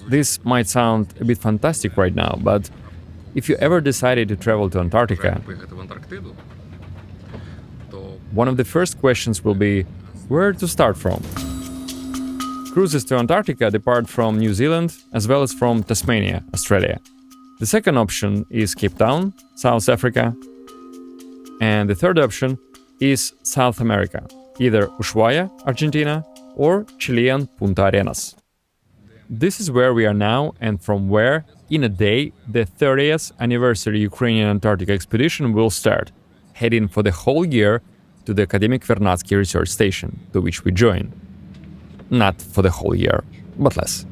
This might sound a bit fantastic right now, but if you ever decided to travel to Antarctica, one of the first questions will be where to start from. Cruises to Antarctica depart from New Zealand as well as from Tasmania, Australia. The second option is Cape Town, South Africa. And the third option is South America, either Ushuaia, Argentina, or Chilean Punta Arenas. This is where we are now, and from where, in a day, the 30th anniversary Ukrainian Antarctic expedition will start, heading for the whole year to the Akademik Vernadsky research station, to which we join. Not for the whole year, but less.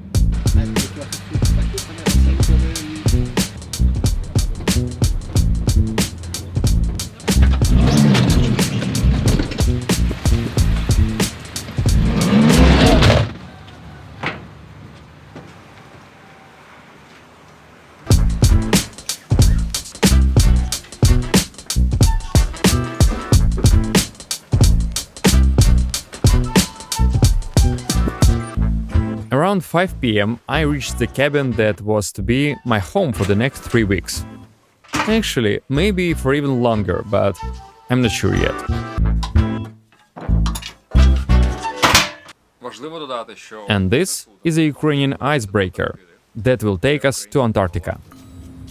Around 5 p.m. I reached the cabin that was to be my home for the next 3 weeks. Actually, maybe for even longer, but I'm not sure yet. And this is a Ukrainian icebreaker that will take us to Antarctica.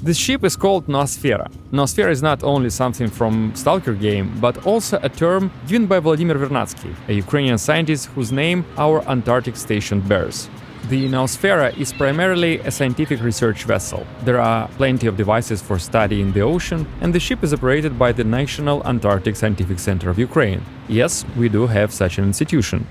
This ship is called Noosfera. Noosfera is not only something from Stalker game, but also a term given by Vladimir Vernadsky, a Ukrainian scientist whose name our Antarctic station bears. The Noosfera is primarily a scientific research vessel. There are plenty of devices for studying the ocean, and the ship is operated by the National Antarctic Scientific Center of Ukraine. Yes, we do have such an institution.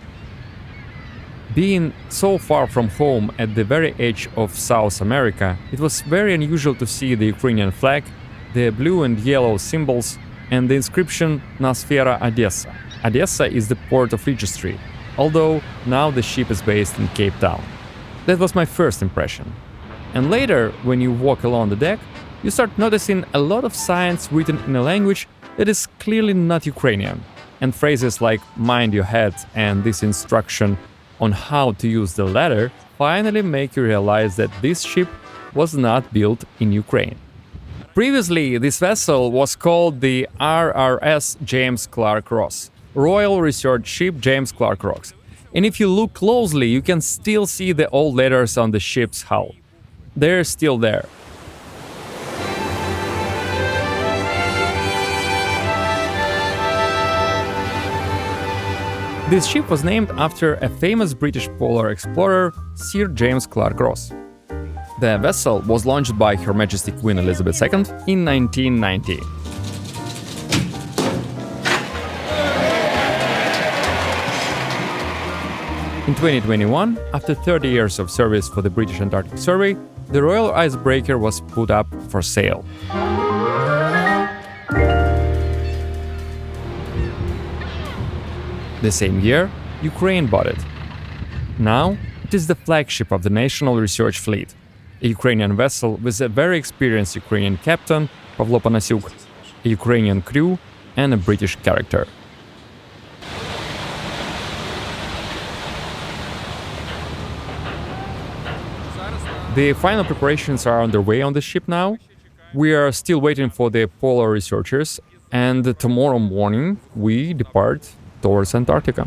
Being so far from home at the very edge of South America, it was very unusual to see the Ukrainian flag, the blue and yellow symbols, and the inscription Noosfera Odessa. Odessa is the port of registry, although now the ship is based in Cape Town. That was my first impression. And later, when you walk along the deck, you start noticing a lot of science written in a language that is clearly not Ukrainian, and phrases like "mind your head" and this instruction on how to use the latter finally make you realize that this ship was not built in Ukraine. Previously, this vessel was called the RRS James Clark Ross, Royal Research Ship James Clark Ross. And if you look closely, you can still see the old letters on the ship's hull. They're still there. This ship was named after a famous British polar explorer, Sir James Clark Ross. The vessel was launched by Her Majesty Queen Elizabeth II in 1990. In 2021, after 30 years of service for the British Antarctic Survey, the Royal Icebreaker was put up for sale. The same year, Ukraine bought it. Now, it is the flagship of the National Research Fleet, a Ukrainian vessel with a very experienced Ukrainian captain, Pavlo Panasyuk, a Ukrainian crew, and a British character. The final preparations are underway on the ship now. We are still waiting for the polar researchers, and tomorrow morning we depart towards Antarctica.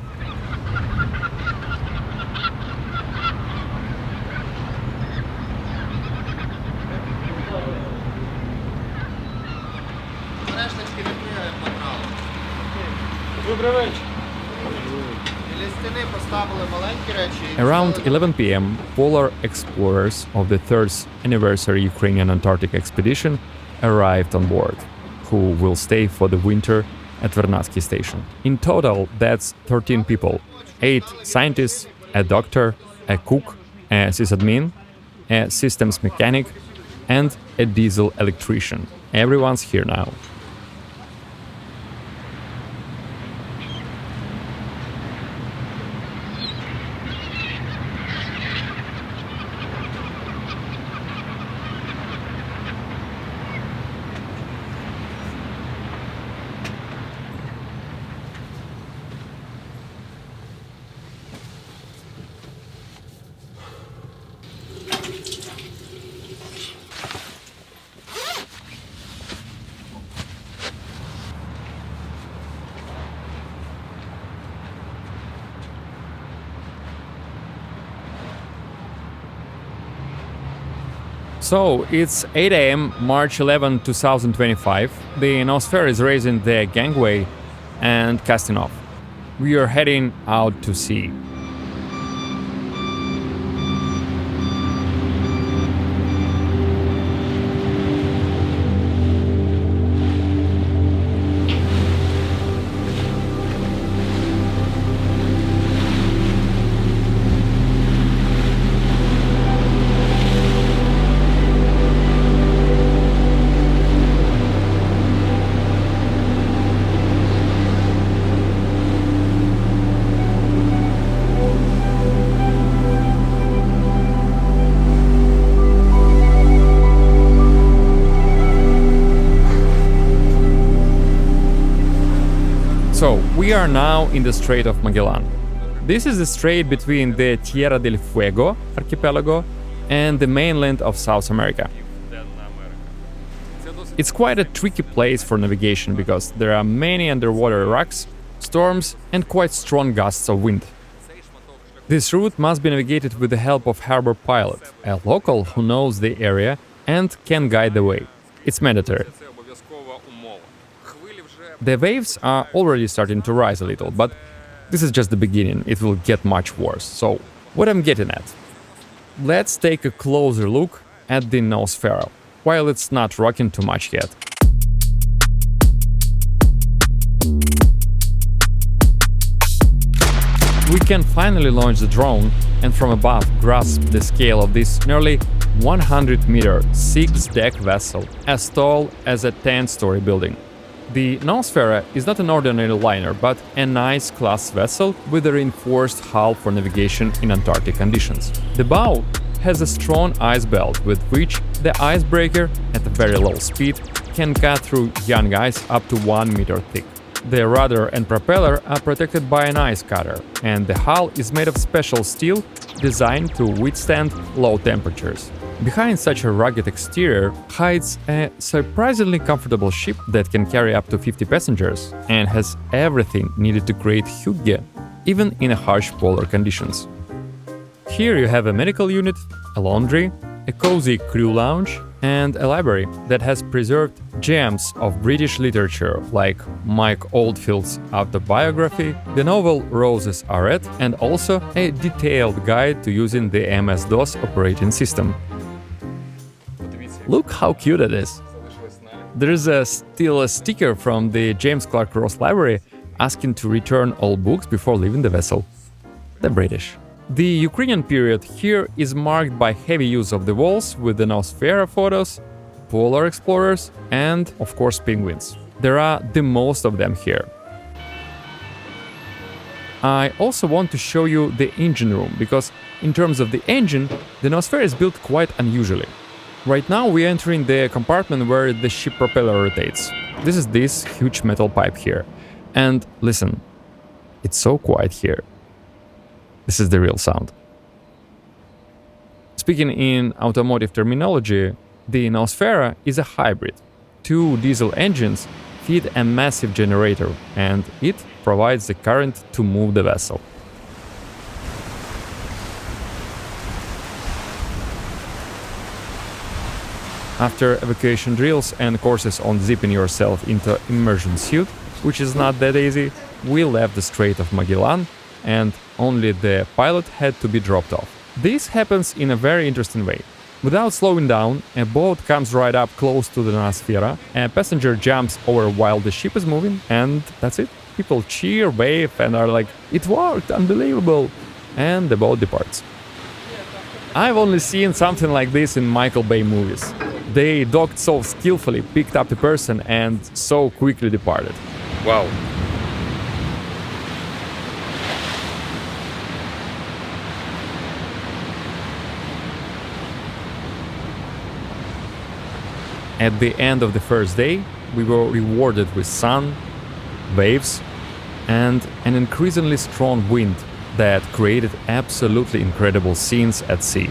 Around 11 p.m., polar explorers of the 3rd anniversary Ukrainian Antarctic expedition arrived on board, who will stay for the winter at Vernadsky station. In total, that's 13 people, 8 scientists, a doctor, a cook, a sysadmin, a systems mechanic, and a diesel electrician. Everyone's here now. So, it's 8 a.m., March 11, 2025. The Noosfera is raising the gangway and casting off. We are heading out to sea. So, we are now in the Strait of Magellan. This is the strait between the Tierra del Fuego archipelago and the mainland of South America. It's quite a tricky place for navigation because there are many underwater rocks, storms, and quite strong gusts of wind. This route must be navigated with the help of harbor pilot, a local who knows the area and can guide the way. It's mandatory. The waves are already starting to rise a little, but this is just the beginning, it will get much worse. So, what I'm getting at? Let's take a closer look at the Noosfera, while it's not rocking too much yet. We can finally launch the drone and from above grasp the scale of this nearly 100-meter, 6-deck vessel, as tall as a 10-story building. The Noosfera is not an ordinary liner, but a nice class vessel with a reinforced hull for navigation in Antarctic conditions. The bow has a strong ice belt with which the icebreaker, at a very low speed, can cut through young ice up to 1 meter thick. The rudder and propeller are protected by an ice cutter, and the hull is made of special steel designed to withstand low temperatures. Behind such a rugged exterior hides a surprisingly comfortable ship that can carry up to 50 passengers and has everything needed to create hygge, even in harsh polar conditions. Here you have a medical unit, a laundry, a cozy crew lounge, and a library that has preserved gems of British literature like Mike Oldfield's autobiography, the novel Roses Are Red, and also a detailed guide to using the MS-DOS operating system. Look how cute it is! There's still a sticker from the James Clark Ross Library asking to return all books before leaving the vessel. The British. The Ukrainian period here is marked by heavy use of the walls with the Noosfera photos, polar explorers, and, of course, penguins. There are the most of them here. I also want to show you the engine room, because in terms of the engine, the Noosfera is built quite unusually. Right now we are entering the compartment where the ship propeller rotates. This is this huge metal pipe here. And listen, it's so quiet here. This is the real sound. Speaking in automotive terminology, the Noosfera is a hybrid. 2 diesel engines feed a massive generator, and it provides the current to move the vessel. After evacuation drills and courses on zipping yourself into immersion suit, which is not that easy, we left the Strait of Magellan and only the pilot had to be dropped off. This happens in a very interesting way. Without slowing down, a boat comes right up close to the Noosfera, a passenger jumps over while the ship is moving, and that's it. People cheer, wave, and are like, "It worked, unbelievable!" And the boat departs. I've only seen something like this in Michael Bay movies. They docked so skillfully, picked up the person, and so quickly departed. Wow. At the end of the first day, we were rewarded with sun, waves, and an increasingly strong wind that created absolutely incredible scenes at sea.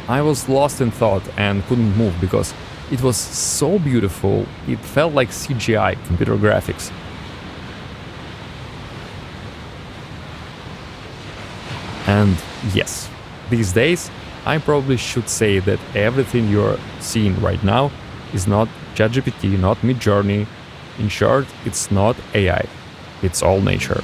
I was lost in thought and couldn't move because it was so beautiful, it felt like CGI, computer graphics. And yes, these days I probably should say that everything you're seeing right now is not ChatGPT, not Midjourney. In short, it's not AI. It's all nature.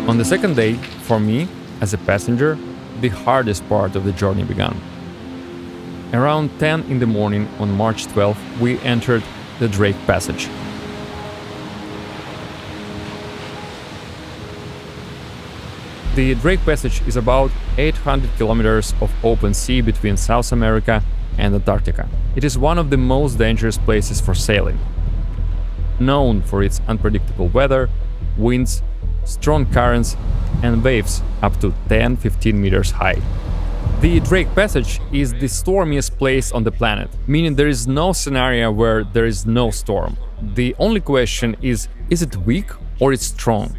On the second day, for me, as a passenger, the hardest part of the journey began. Around 10 in the morning on March 12th, we entered the Drake Passage. The Drake Passage is about 800 kilometers of open sea between South America and Antarctica. It is one of the most dangerous places for sailing. Known for its unpredictable weather, winds, strong currents, and waves up to 10-15 meters high. The Drake Passage is the stormiest place on the planet, meaning there is no scenario where there is no storm. The only question is it weak or it's strong?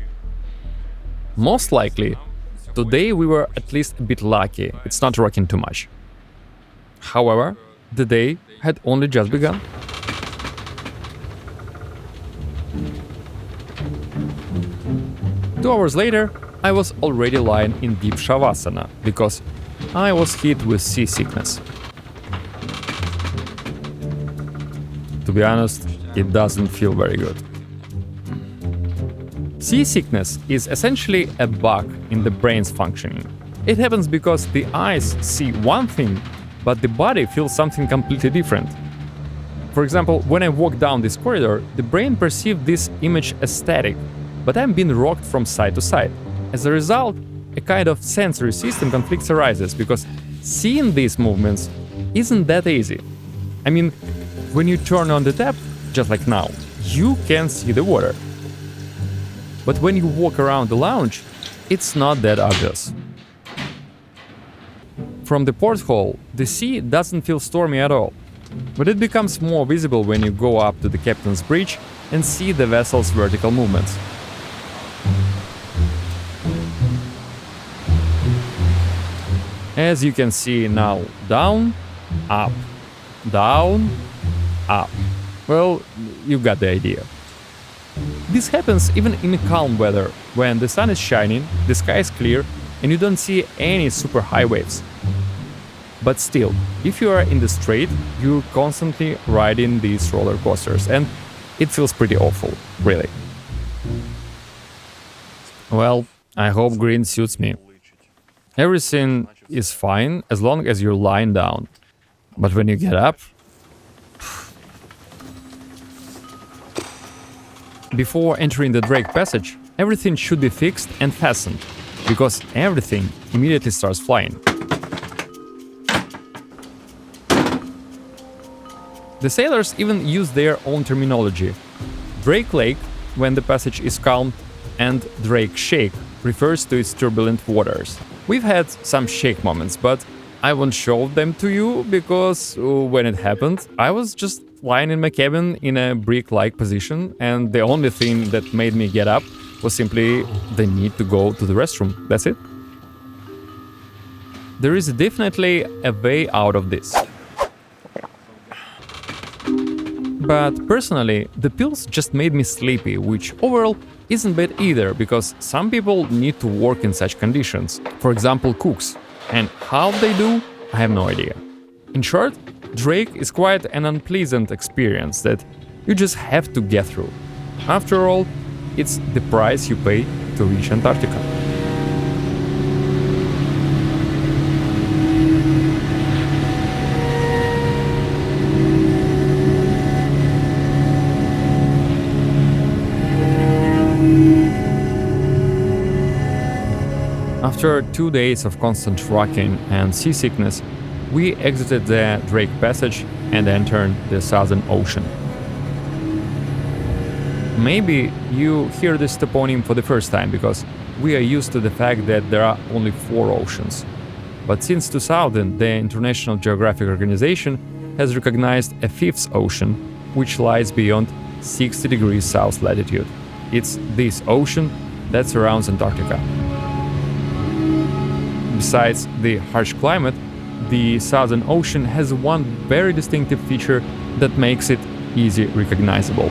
Most likely, today we were at least a bit lucky, it's not rocking too much. However, the day had only just begun. Two hours later, I was already lying in deep shavasana because I was hit with seasickness. To be honest, it doesn't feel very good. Seasickness is essentially a bug in the brain's functioning. It happens because the eyes see one thing, but the body feels something completely different. For example, when I walk down this corridor, the brain perceives this image as static, but I'm being rocked from side to side. As a result, a kind of sensory system conflict arises because seeing these movements isn't that easy. I mean, when you turn on the tap, just like now, you can see the water. But when you walk around the lounge, it's not that obvious. From the porthole, the sea doesn't feel stormy at all. But it becomes more visible when you go up to the captain's bridge and see the vessel's vertical movements. As you can see now, down, up, down, up. Well, you got the idea. This happens even in calm weather, when the sun is shining, the sky is clear, and you don't see any super high waves. But still, if you are in the Strait, you're constantly riding these roller coasters, and it feels pretty awful, really. Well, I hope green suits me. Everything is fine as long as you're lying down. But when you get up... Before entering the Drake Passage, everything should be fixed and fastened, because everything immediately starts flying. The sailors even use their own terminology. Drake Lake, when the passage is calm, and Drake Shake refers to its turbulent waters. We've had some shake moments, but I won't show them to you because when it happened, I was just lying in my cabin in a brick-like position, and the only thing that made me get up was simply the need to go to the restroom. That's it. There is definitely a way out of this. But personally, the pills just made me sleepy, which overall isn't bad either, because some people need to work in such conditions. For example, cooks. And how they do, I have no idea. In short, Drake is quite an unpleasant experience that you just have to get through. After all, it's the price you pay to reach Antarctica. After 2 days of constant rocking and seasickness, we exited the Drake Passage and entered the Southern Ocean. Maybe you hear this toponym for the first time because we are used to the fact that there are only 4 oceans. But since 2000, the International Geographic Organization has recognized a 5th ocean, which lies beyond 60 degrees south latitude. It's this ocean that surrounds Antarctica. Besides the harsh climate, the Southern Ocean has one very distinctive feature that makes it easily recognizable.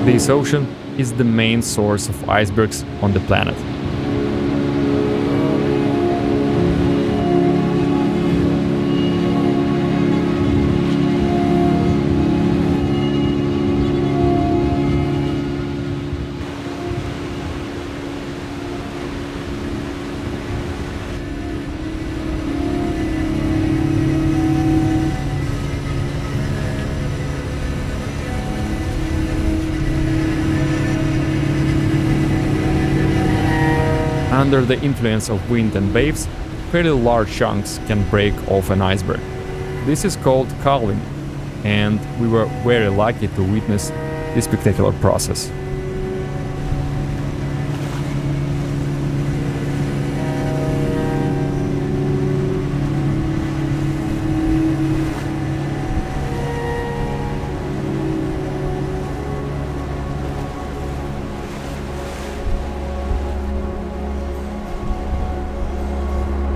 This ocean is the main source of icebergs on the planet. Under the influence of wind and waves, fairly large chunks can break off an iceberg. This is called culling, and we were very lucky to witness this spectacular process.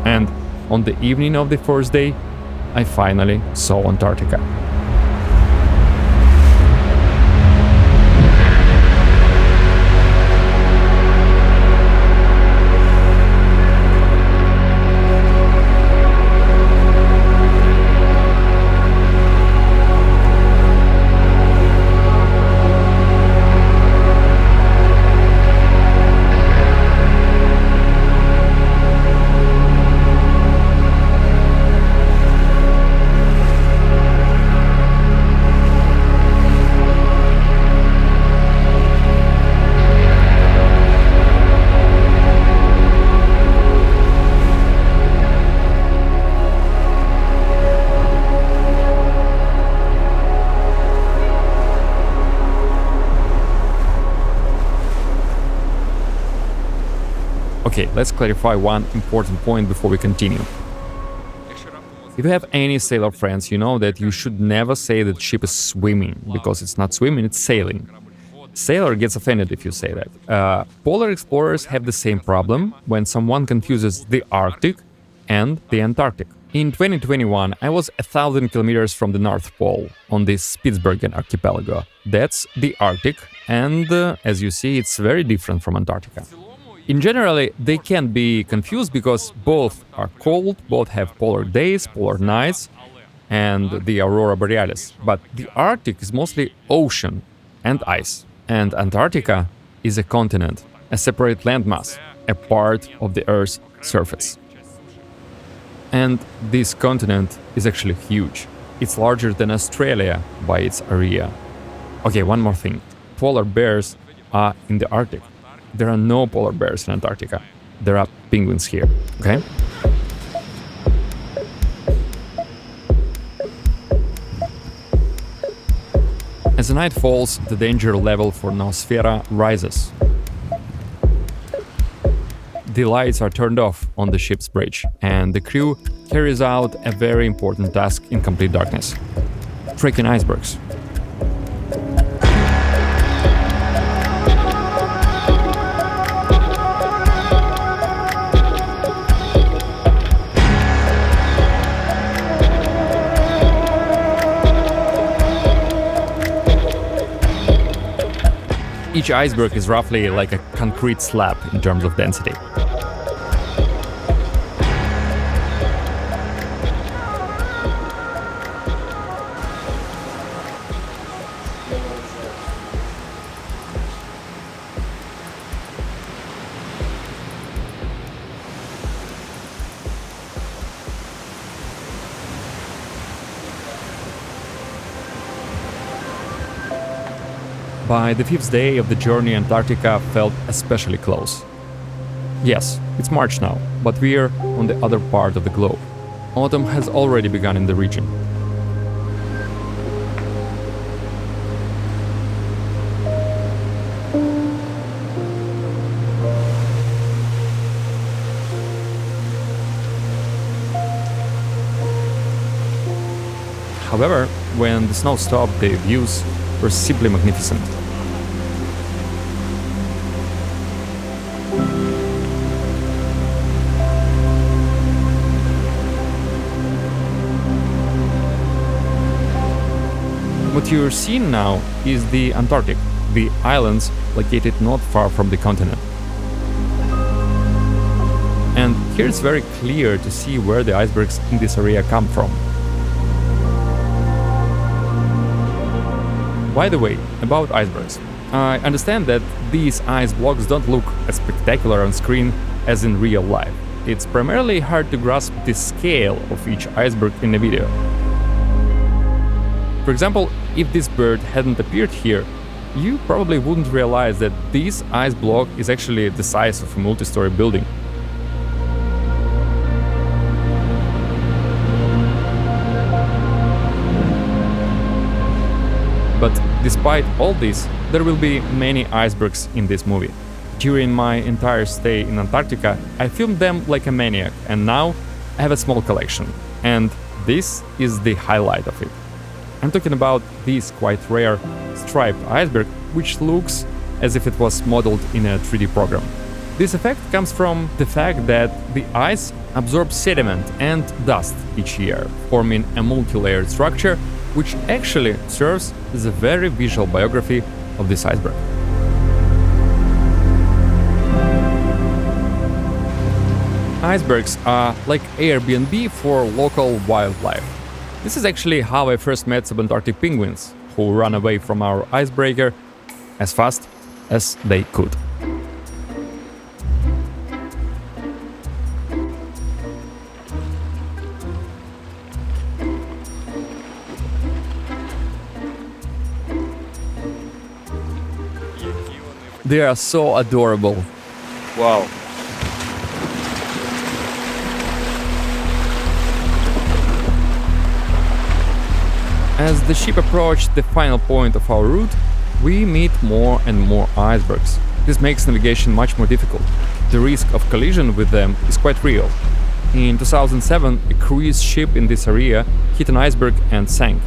And on the evening of the first day, I finally saw Antarctica. Okay, let's clarify one important point before we continue. If you have any sailor friends, you know that you should never say that ship is swimming, because it's not swimming, it's sailing. Sailor gets offended if you say that. Polar explorers have the same problem when someone confuses the Arctic and the Antarctic. In 2021, I was 1,000 kilometers from the North Pole on the Spitsbergen archipelago. That's the Arctic, and as you see, it's very different from Antarctica. In general, they can be confused because both are cold, both have polar days, polar nights, and the aurora borealis. But the Arctic is mostly ocean and ice, and Antarctica is a continent, a separate landmass, a part of the Earth's surface. And this continent is actually huge. It's larger than Australia by its area. Okay, one more thing. Polar bears are in the Arctic. There are no polar bears in Antarctica. There are penguins here, okay? As the night falls, the danger level for Noosfera rises. The lights are turned off on the ship's bridge, and the crew carries out a very important task in complete darkness: tracking icebergs. Each iceberg is roughly like a concrete slab in terms of density. By the 5th day of the journey, Antarctica felt especially close. Yes, it's March now, but we're on the other part of the globe. Autumn has already begun in the region. However, when the snow stopped, the views were simply magnificent. What you're seeing now is the Antarctic, the islands located not far from the continent. And here it's very clear to see where the icebergs in this area come from. By the way, about icebergs. I understand that these ice blocks don't look as spectacular on screen as in real life. It's primarily hard to grasp the scale of each iceberg in a video. For example, if this bird hadn't appeared here, you probably wouldn't realize that this ice block is actually the size of a multi-story building. But despite all this, there will be many icebergs in this movie. During my entire stay in Antarctica, I filmed them like a maniac, and now I have a small collection. And this is the highlight of it. I'm talking about this quite rare striped iceberg, which looks as if it was modeled in a 3D program. This effect comes from the fact that the ice absorbs sediment and dust each year, forming a multi-layered structure which actually serves as a very visual biography of this iceberg. Icebergs are like Airbnb for local wildlife. This is actually how I first met subantarctic penguins, who ran away from our icebreaker as fast as they could. They are so adorable. Wow. As the ship approached the final point of our route, we meet more and more icebergs. This makes navigation much more difficult. The risk of collision with them is quite real. In 2007, a cruise ship in this area hit an iceberg and sank.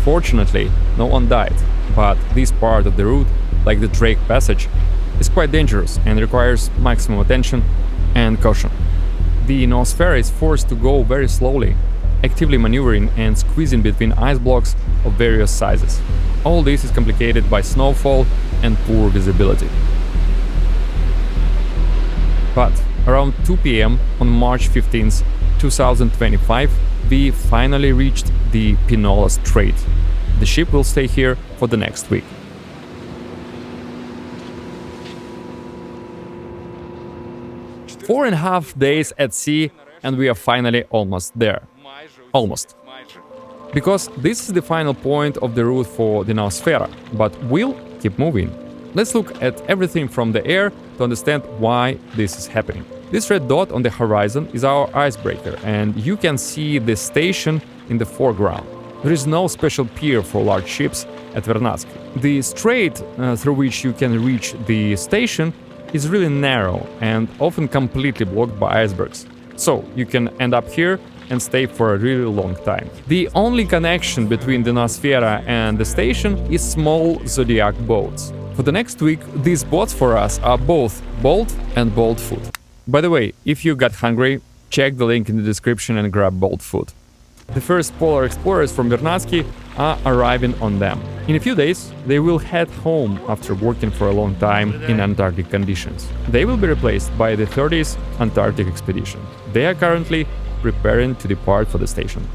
Fortunately, no one died, but this part of the route, like the Drake Passage, is quite dangerous and requires maximum attention and caution. The Noosfera is forced to go very slowly, actively maneuvering and squeezing between ice blocks of various sizes. All this is complicated by snowfall and poor visibility. But around 2 p.m. on March 15, 2025, we finally reached the Pinola Strait. The ship will stay here for the next week. Four and a half days at sea, and we are finally almost there. Almost. Because this is the final point of the route for the Noosfera, but we'll keep moving. Let's look at everything from the air to understand why this is happening. This red dot on the horizon is our icebreaker, and you can see the station in the foreground. There is no special pier for large ships at Vernadsky. The strait through which you can reach the station is really narrow and often completely blocked by icebergs. So you can end up here and stay for a really long time. The only connection between the Noosfera and the station is small Zodiac boats. For the next week, these boats for us are both Bolt and Bolt Food. By the way, if you got hungry, check the link in the description and grab Bolt Food. The first polar explorers from Vernadsky are arriving on them. In a few days, they will head home after working for a long time in Antarctic conditions. They will be replaced by the 30th Antarctic expedition. They are currently preparing to depart for the station.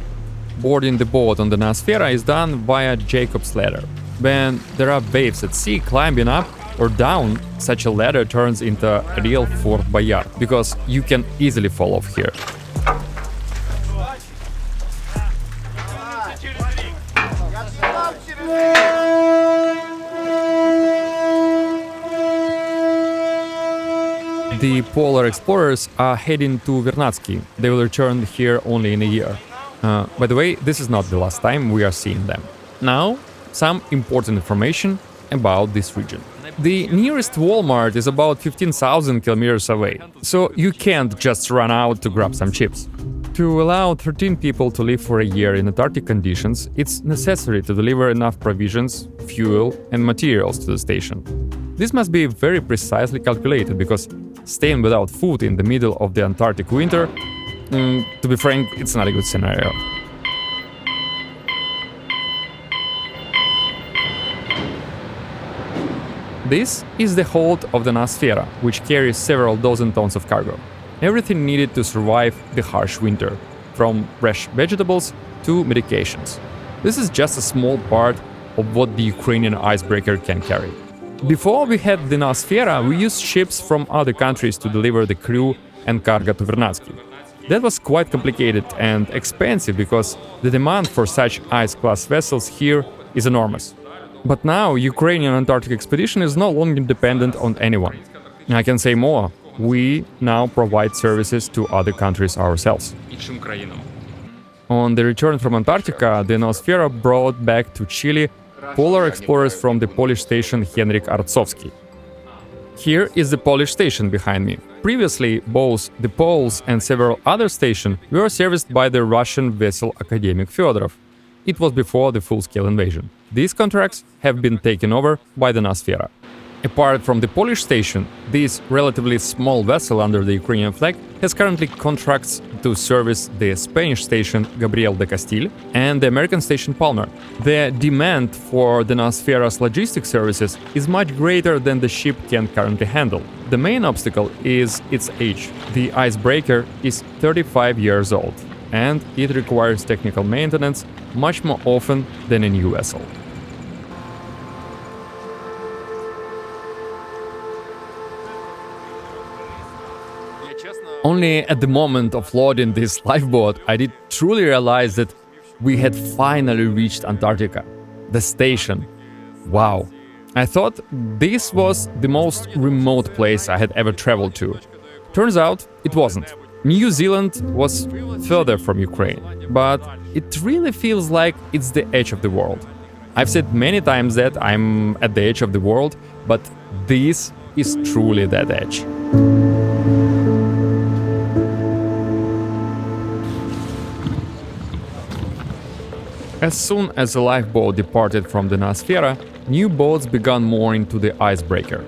Boarding the boat on the Noosfera is done via Jacob's ladder. When there are waves at sea, climbing up or down such a ladder turns into a real Fort Boyard, because you can easily fall off here. The polar explorers are heading to Vernadsky. They will return here only in a year. By the way, this is not the last time we are seeing them. Now, some important information about this region. The nearest Walmart is about 15,000 kilometers away, so you can't just run out to grab some chips. To allow 13 people to live for a year in Antarctic conditions, it's necessary to deliver enough provisions, fuel, and materials to the station. This must be very precisely calculated, because staying without food in the middle of the Antarctic winter, to be frank, it's not a good scenario. This is the hold of the Noosfera, which carries several dozen tons of cargo. Everything needed to survive the harsh winter, from fresh vegetables to medications. This is just a small part of what the Ukrainian icebreaker can carry. Before we had the Noosfera, we used ships from other countries to deliver the crew and cargo to Vernadsky. That was quite complicated and expensive, because the demand for such ice-class vessels here is enormous. But now Ukrainian Antarctic expedition is no longer dependent on anyone. I can say more. We now provide services to other countries ourselves. On the return from Antarctica, the Noosfera brought back to Chile polar explorers from the Polish station Henryk Arcowski. Here is the Polish station behind me. Previously, both the poles and several other stations were serviced by the Russian vessel Akademik Vernadsky. It was before the full-scale invasion. These contracts have been taken over by the Noosfera. Apart from the Polish station, this relatively small vessel under the Ukrainian flag has currently contracts to service the Spanish station Gabriel de Castile and the American station Palmer. The demand for the Noosfera's logistics services is much greater than the ship can currently handle. The main obstacle is its age. The icebreaker is 35 years old, and it requires technical maintenance much more often than a new vessel. Only at the moment of loading this lifeboat, I did truly realize that we had finally reached Antarctica, the station. Wow! I thought this was the most remote place I had ever traveled to. Turns out it wasn't. New Zealand was further from Ukraine, but it really feels like it's the edge of the world. I've said many times that I'm at the edge of the world, but this is truly that edge. As soon as the lifeboat departed from the Noosfera, new boats began mooring to the icebreaker.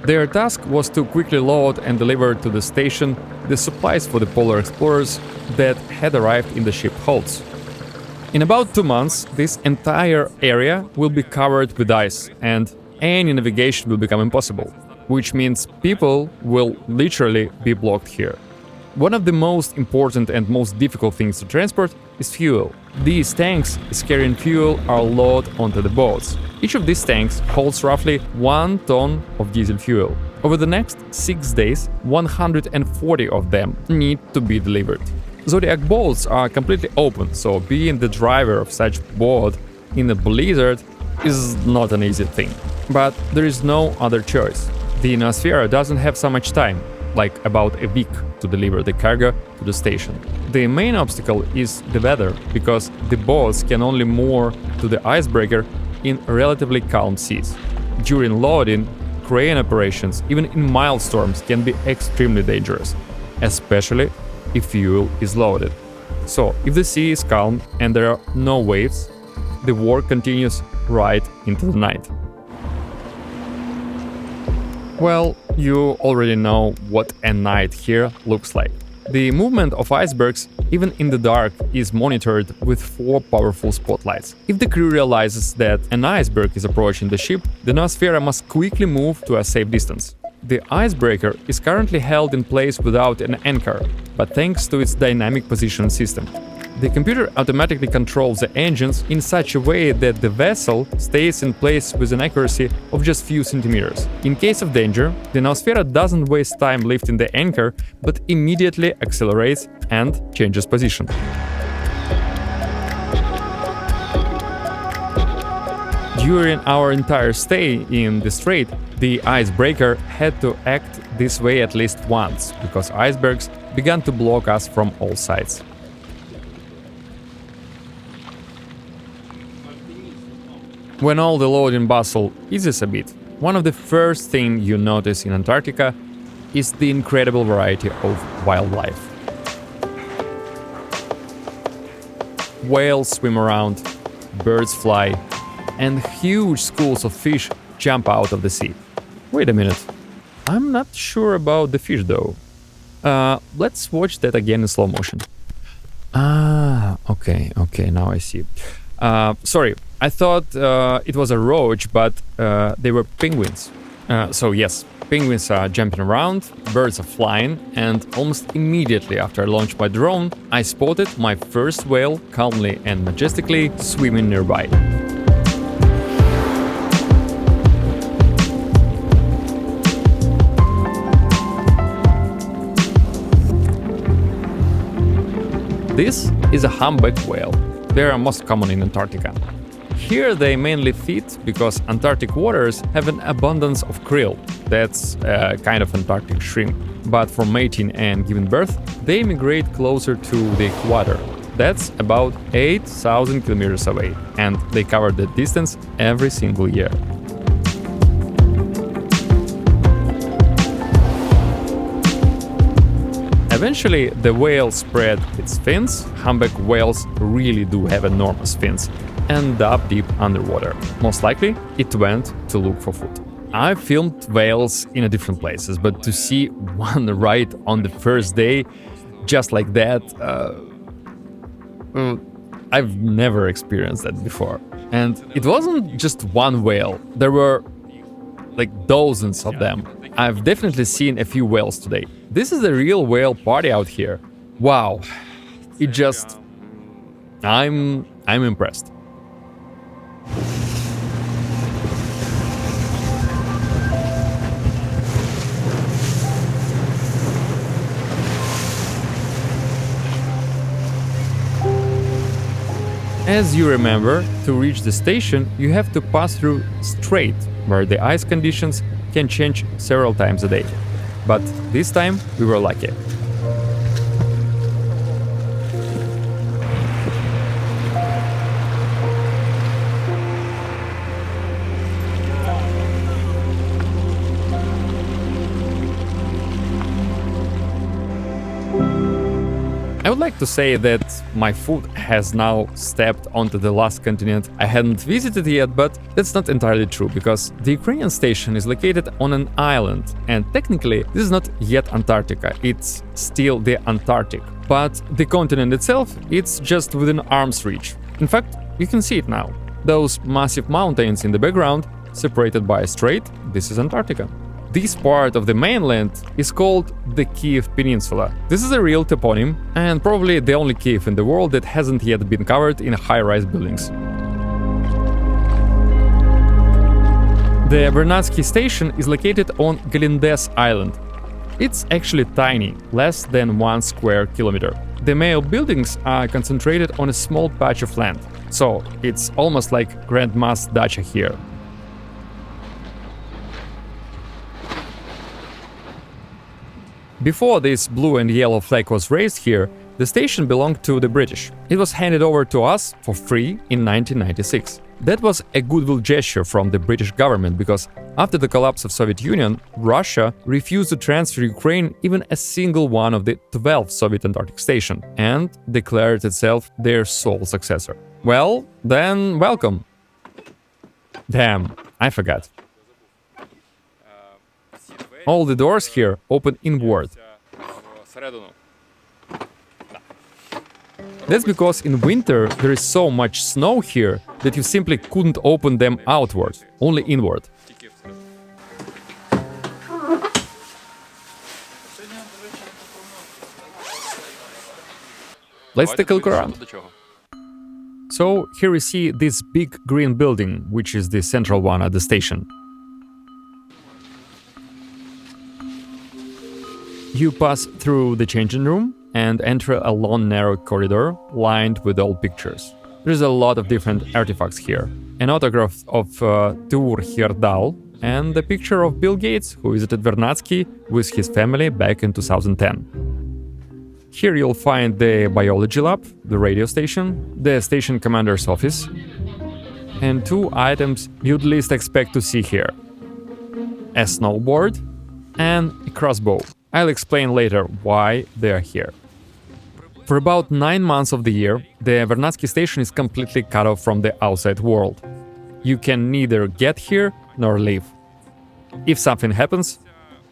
Their task was to quickly load and deliver to the station the supplies for the polar explorers that had arrived in the ship holds. In about 2 months, this entire area will be covered with ice, and any navigation will become impossible, which means people will literally be blocked here. One of the most important and most difficult things to transport is fuel. These tanks carrying fuel are loaded onto the boats. Each of these tanks holds roughly 1 ton of diesel fuel. Over the next 6 days, 140 of them need to be delivered. Zodiac boats are completely open, so being the driver of such boat in a blizzard is not an easy thing. But there is no other choice. The Noosfera doesn't have so much time, like about a week, to deliver the cargo to the station. The main obstacle is the weather, because the boats can only moor to the icebreaker in relatively calm seas. During loading, crane operations, even in mild storms, can be extremely dangerous, especially if fuel is loaded. So, if the sea is calm and there are no waves, the work continues right into the night. Well, you already know what a night here looks like. The movement of icebergs, even in the dark, is monitored with 4 powerful spotlights. If the crew realizes that an iceberg is approaching the ship, the Noosfera must quickly move to a safe distance. The icebreaker is currently held in place without an anchor, but thanks to its dynamic position system. The computer automatically controls the engines in such a way that the vessel stays in place with an accuracy of just few centimeters. In case of danger, the Noosfera doesn't waste time lifting the anchor, but immediately accelerates and changes position. During our entire stay in the Strait, The icebreaker had to act this way at least once, because icebergs began to block us from all sides. When all the loading bustle eases a bit, one of the first things you notice in Antarctica is the incredible variety of wildlife. Whales swim around, birds fly, and huge schools of fish jump out of the sea. Wait a minute, I'm not sure about the fish though. Let's watch that again in slow motion. Okay, now I see. Sorry, I thought it was a roach, but they were penguins. So yes, penguins are jumping around, birds are flying, and almost immediately after I launched my drone, I spotted my first whale calmly and majestically swimming nearby. This is a humpback whale. They are most common in Antarctica. Here they mainly feed because Antarctic waters have an abundance of krill. That's a kind of Antarctic shrimp. But for mating and giving birth, they migrate closer to the equator. That's about 8,000 kilometers away, and they cover that distance every single year. Eventually, the whale spread its fins. Humpback whales really do have enormous fins and dug deep underwater. Most likely, it went to look for food. I filmed whales in different places, but to see one right on the first day, just like that, I've never experienced that before. And it wasn't just one whale, there were like dozens of them. I've definitely seen a few whales today. This is a real whale party out here. Wow. I'm impressed. As you remember, to reach the station, you have to pass through Strait, where the ice conditions can change several times a day. But this time, we were lucky. I would like to say that my foot has now stepped onto the last continent I hadn't visited yet, but that's not entirely true, because the Ukrainian station is located on an island, and technically this is not yet Antarctica, it's still the Antarctic. But the continent itself, it's just within arm's reach. In fact, you can see it now. Those massive mountains in the background, separated by a strait, this is Antarctica. This part of the mainland is called the Kiev Peninsula. This is a real toponym, and probably the only Kiev in the world that hasn't yet been covered in high-rise buildings. The Vernadsky station is located on Galindez Island. It's actually tiny, less than 1 square kilometer. The main buildings are concentrated on a small patch of land, so it's almost like Grandma's dacha here. Before this blue and yellow flag was raised here, the station belonged to the British. It was handed over to us for free in 1996. That was a goodwill gesture from the British government, because after the collapse of Soviet Union, Russia refused to transfer Ukraine even a single one of the 12 Soviet Antarctic stations and declared itself their sole successor. Well, then welcome. Damn, I forgot. All the doors here open inward. That's because in winter there is so much snow here that you simply couldn't open them outward, only inward. Let's take a look around. So here we see this big green building, which is the central one at the station. You pass through the changing room and enter a long narrow corridor lined with old pictures. There's a lot of different artifacts here. An autograph of Tur Heyerdahl, and the picture of Bill Gates, who visited Vernadsky with his family back in 2010. Here you'll find the biology lab, the radio station, the station commander's office, and two items you'd least expect to see here: a snowboard and a crossbow. I'll explain later why they are here. For about 9 months of the year, the Vernadsky station is completely cut off from the outside world. You can neither get here nor leave. If something happens,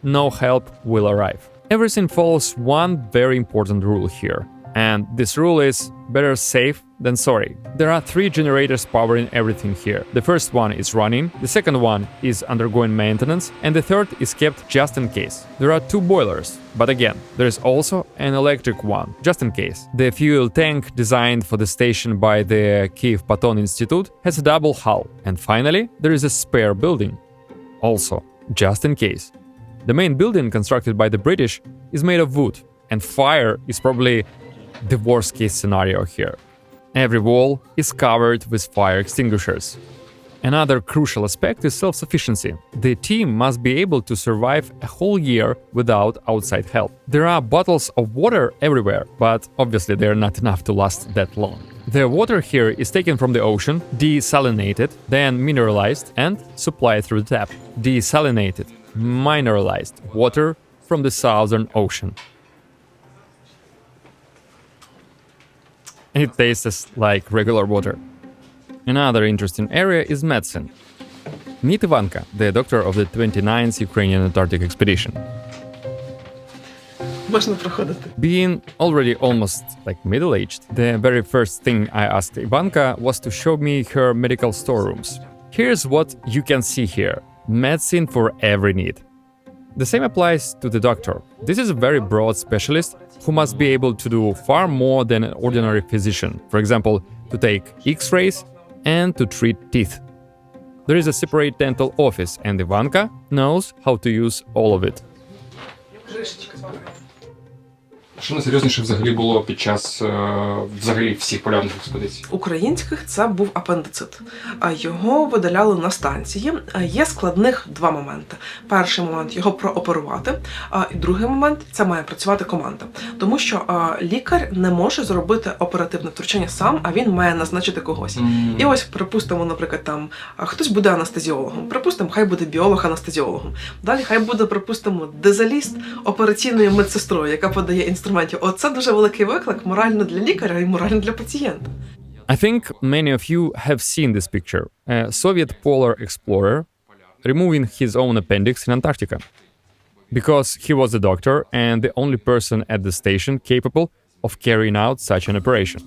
no help will arrive. Everything follows one very important rule here, and this rule is better safe than sorry. There are 3 generators powering everything here. The first one is running, the second one is undergoing maintenance, and the third is kept just in case. There are 2 boilers, but again, there is also an electric one, just in case. The fuel tank designed for the station by the Kiev Patton Institute has a double hull. And finally, there is a spare building, also just in case. The main building, constructed by the British, is made of wood, and fire is probably the worst case scenario here. Every wall is covered with fire extinguishers. Another crucial aspect is self-sufficiency. The team must be able to survive a whole year without outside help. There are bottles of water everywhere, but obviously they're not enough to last that long. The water here is taken from the ocean, desalinated, then mineralized and supplied through the tap. Desalinated, mineralized water from the Southern Ocean. It tastes like regular water. Another interesting area is medicine. Meet Ivanka, the doctor of the 29th Ukrainian Antarctic expedition. Being already almost middle-aged, the very first thing I asked Ivanka was to show me her medical storerooms. Here's what you can see here: medicine for every need. The same applies to the doctor. This is a very broad specialist who must be able to do far more than an ordinary physician. For example, to take X-rays and to treat teeth. There is a separate dental office, and Ivanka knows how to use all of it. Що найсерйозніше взагалі було під час взагалі всіх полярних експедицій? Українських це був апендицит. Його видаляли на станції. Є складних 2 моменти. Перший момент – його прооперувати, і другий момент – це має працювати команда. Тому що лікар не може зробити оперативне втручання сам, а він має назначити когось. І ось, припустимо, наприклад, там хтось буде анестезіологом, припустимо, хай буде біолог-анестезіологом. Далі хай буде, припустимо, дезаліст операційною медсестрою, яка подає інструментів. Оце дуже великий виклик морально для лікаря і морально для пацієнта. I think many of you have seen this picture. A Soviet polar explorer removing his own appendix in Antarctica. Because he was a doctor and the only person at the station capable of carrying out such an operation.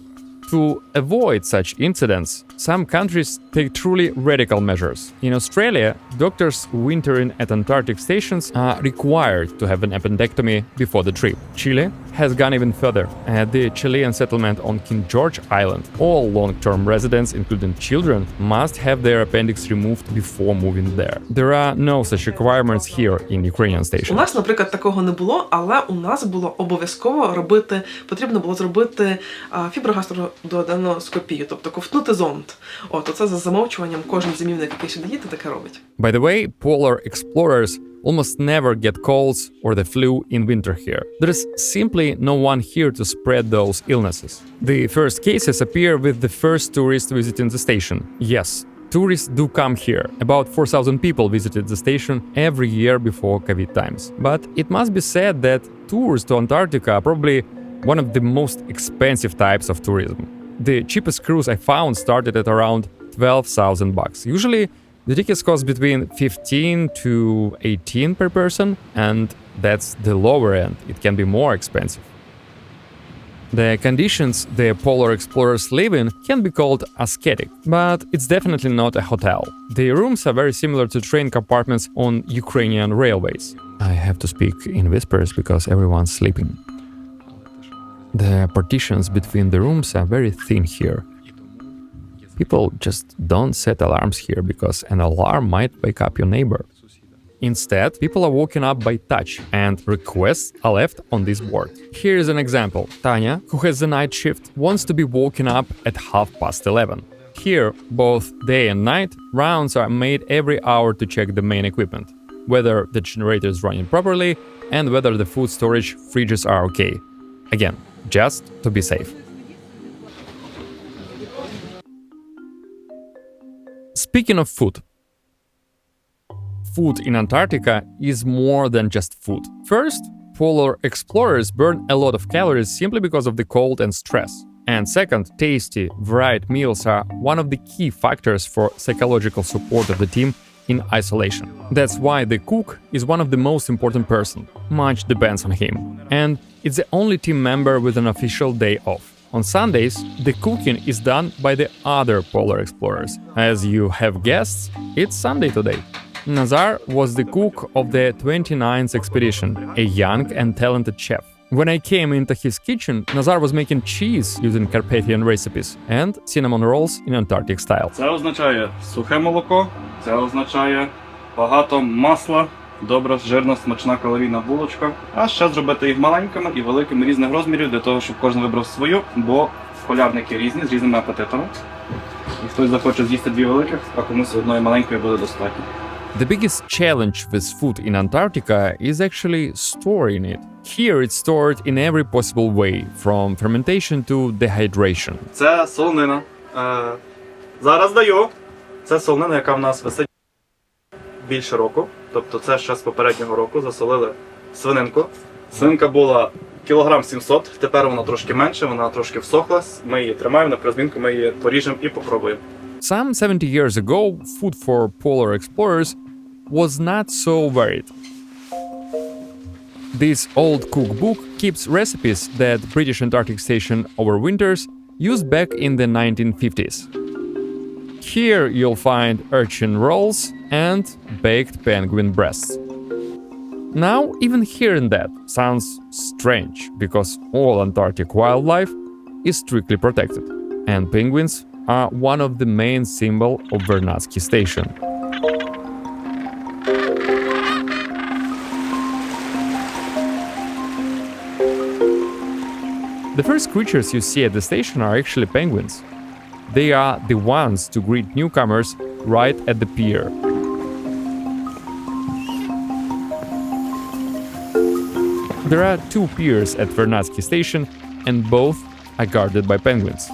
To avoid such incidents, some countries take truly radical measures. In Australia, doctors wintering at Antarctic stations are required to have an appendectomy before the trip. Chile has gone even further. At the Chilean settlement on King George Island, all long-term residents, including children, must have their appendix removed before moving there. There are no such requirements here in Ukrainian stations. У нас, наприклад, такого не було, але у нас було обов'язково потрібно було зробити фіброгастродуоденоскопію, тобто ковтнути зонд. Оце за замовчуванням кожен зимівник, який сюди їде, таке робить. By the way, polar explorers almost never get colds or the flu in winter here. There is simply no one here to spread those illnesses. The first cases appear with the first tourists visiting the station. Yes, tourists do come here. About 4,000 people visited the station every year before COVID times. But it must be said that tours to Antarctica are probably one of the most expensive types of tourism. The cheapest cruise I found started at around $12,000. Usually, the tickets cost between 15 to 18 per person, and that's the lower end. It can be more expensive. The conditions the polar explorers live in can be called ascetic, but it's definitely not a hotel. The rooms are very similar to train compartments on Ukrainian railways. I have to speak in whispers because everyone's sleeping. The partitions between the rooms are very thin here. People just don't set alarms here because an alarm might wake up your neighbor. Instead, people are woken up by touch, and requests are left on this board. Here is an example. Tanya, who has the night shift, wants to be woken up at 11:30. Here, both day and night, rounds are made every hour to check the main equipment, whether the generator is running properly and whether the food storage fridges are okay. Again, just to be safe. Speaking of food. Food in Antarctica is more than just food. First, polar explorers burn a lot of calories simply because of the cold and stress. And second, tasty, varied meals are one of the key factors for psychological support of the team in isolation. That's why the cook is one of the most important person. Much depends on him. And it's the only team member with an official day off. On Sundays, the cooking is done by the other polar explorers. As you have guessed, it's Sunday today. Nazar was the cook of the 29th expedition, a young and talented chef. When I came into his kitchen, Nazar was making cheese using Carpathian recipes and cinnamon rolls in Antarctic style. Це означає сухе молоко, це означає багато масла, добра, жирна, смачна калорійна булочка. А ще зробити їх маленькими і великими різних розмірів, для того, щоб кожен вибрав свою, бо полярники різні, з різними апетитами. І хтось захоче з'їсти дві великих, а комусь одної маленької буде достатньо. The biggest challenge with food in Antarctica is actually storing it. Here it's stored in every possible way, from fermentation to dehydration. Це солонина. Зараз даю. Це солонина, яка в нас висить більше року. Тобто це ще з попереднього року засолили свининку. Свинка була кілограм 700, тепер вона трошки менше, вона трошки всохлась. Ми її тримаємо на призмінку, ми її поріжемо і попробуємо. Some 70 years ago, food for polar explorers was not so varied. This old cookbook keeps recipes that British Antarctic Station overwinters used back in the 1950s. Here you'll find urchin rolls and baked penguin breasts. Now, even hearing that sounds strange, because all Antarctic wildlife is strictly protected, and penguins are one of the main symbols of Vernadsky Station. The first creatures you see at the station are actually penguins. They are the ones to greet newcomers right at the pier. There are two piers at Vernadsky Station, and both are guarded by penguins.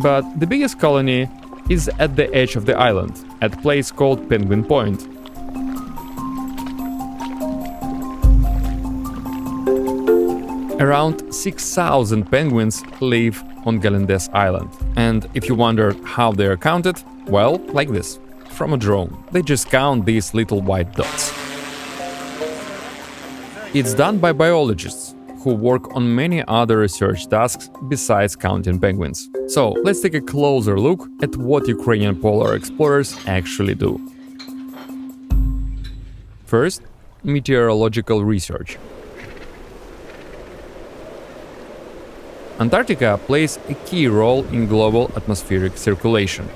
But the biggest colony is at the edge of the island, at a place called Penguin Point. Around 6,000 penguins live on Galindez Island. And if you wonder how they are counted, well, like this, from a drone. They just count these little white dots. It's done by biologists who work on many other research tasks besides counting penguins. So let's take a closer look at what Ukrainian polar explorers actually do. First, meteorological research. Antarctica plays a key role in global atmospheric circulation.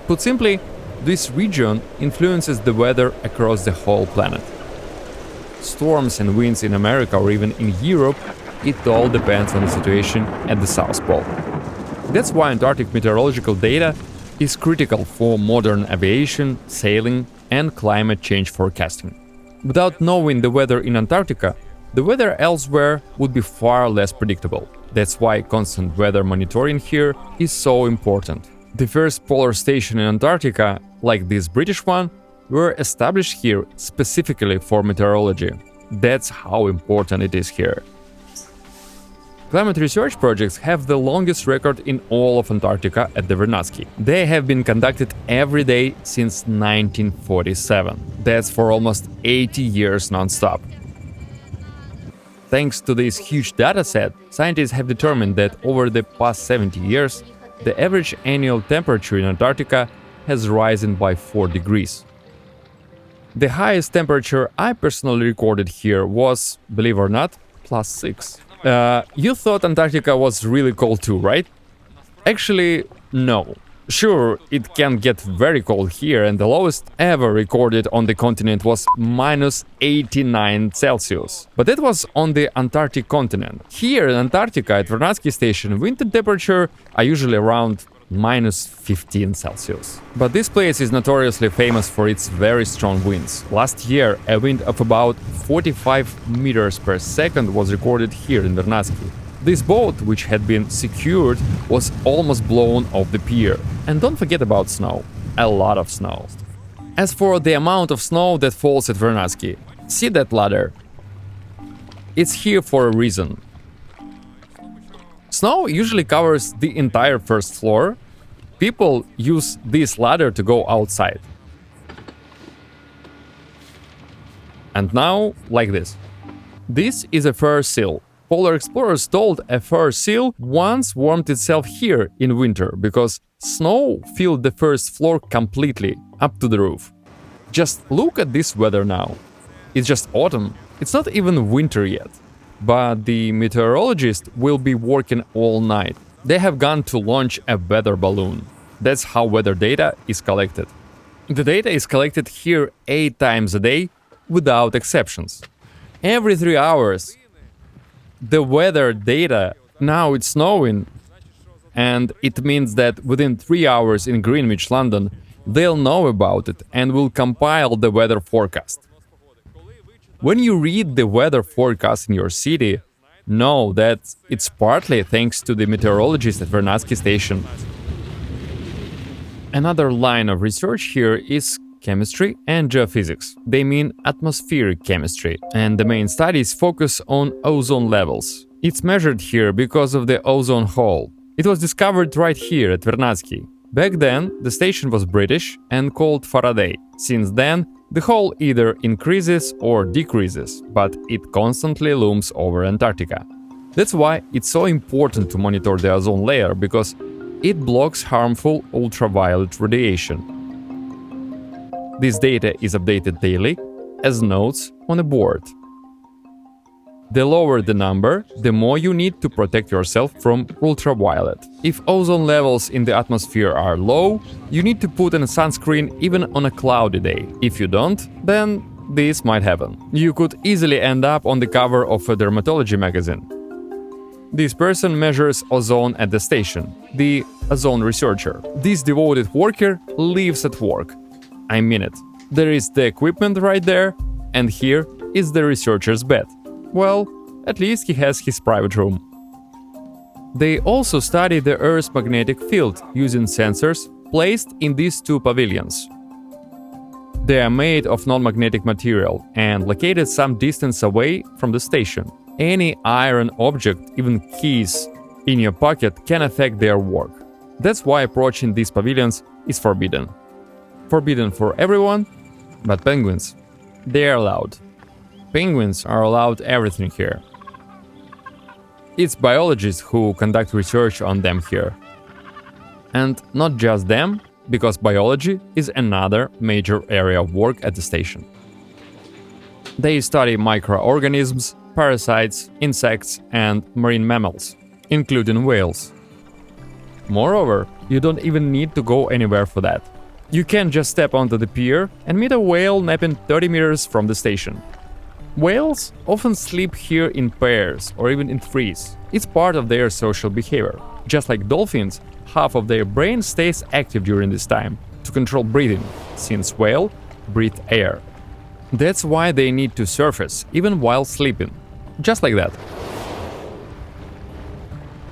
Put simply, this region influences the weather across the whole planet. Storms and winds in America or even in Europe, it all depends on the situation at the South Pole. That's why Antarctic meteorological data is critical for modern aviation, sailing, and climate change forecasting. Without knowing the weather in Antarctica, the weather elsewhere would be far less predictable. That's why constant weather monitoring here is so important. The first polar station in Antarctica, like this British one, were established here specifically for meteorology. That's how important it is here. Climate research projects have the longest record in all of Antarctica at the Vernadsky. They have been conducted every day since 1947. That's for almost 80 years non-stop. Thanks to this huge dataset, scientists have determined that over the past 70 years, the average annual temperature in Antarctica has risen by 4 degrees. The highest temperature I personally recorded here was, believe it or not, +6. You thought Antarctica was really cold too, right? Actually, no. Sure, it can get very cold here, and the lowest ever recorded on the continent was minus 89 Celsius. But that was on the Antarctic continent. Here in Antarctica at Vernadsky station, winter temperature are usually around minus 15 Celsius. But this place is notoriously famous for its very strong winds. Last year, a wind of about 45 meters per second was recorded here in Vernadsky. This boat, which had been secured, was almost blown off the pier. And don't forget about snow. A lot of snow. As for the amount of snow that falls at Vernadsky, see that ladder? It's here for a reason. Snow usually covers the entire first floor. People use this ladder to go outside. And now, like this. This is a fur seal. Polar explorers told a fur seal once warmed itself here in winter because snow filled the first floor completely up to the roof. Just look at this weather now. It's just autumn. It's not even winter yet. But the meteorologists will be working all night. They have gone to launch a weather balloon. That's how weather data is collected. The data is collected here 8 times a day without exceptions. Every 3 hours. The weather data, now it's snowing, and it means that within 3 hours in Greenwich, London, they'll know about it and will compile the weather forecast. When you read the weather forecast in your city, know that it's partly thanks to the meteorologists at Vernadsky station. Another line of research here is chemistry and geophysics. They mean atmospheric chemistry, and the main studies focus on ozone levels. It's measured here because of the ozone hole. It was discovered right here at Vernadsky. Back then, the station was British and called Faraday. Since then, the hole either increases or decreases, but it constantly looms over Antarctica. That's why it's so important to monitor the ozone layer, because it blocks harmful ultraviolet radiation. This data is updated daily as notes on a board. The lower the number, the more you need to protect yourself from ultraviolet. If ozone levels in the atmosphere are low, you need to put on a sunscreen even on a cloudy day. If you don't, then this might happen. You could easily end up on the cover of a dermatology magazine. This person measures ozone at the station, the ozone researcher. This devoted worker lives at work. I mean it. There is the equipment right there, and here is the researcher's bed. Well, at least he has his private room. They also study the Earth's magnetic field using sensors placed in these 2 pavilions. They are made of non-magnetic material and located some distance away from the station. Any iron object, even keys, in your pocket can affect their work. That's why approaching these pavilions is forbidden. Forbidden for everyone, but penguins, they are allowed. Penguins are allowed everything here. It's biologists who conduct research on them here. And not just them, because biology is another major area of work at the station. They study microorganisms, parasites, insects, and marine mammals, including whales. Moreover, you don't even need to go anywhere for that. You can just step onto the pier and meet a whale napping 30 meters from the station. Whales often sleep here in pairs or even in threes. It's part of their social behavior. Just like dolphins, half of their brain stays active during this time to control breathing, since whales breathe air. That's why they need to surface, even while sleeping. Just like that.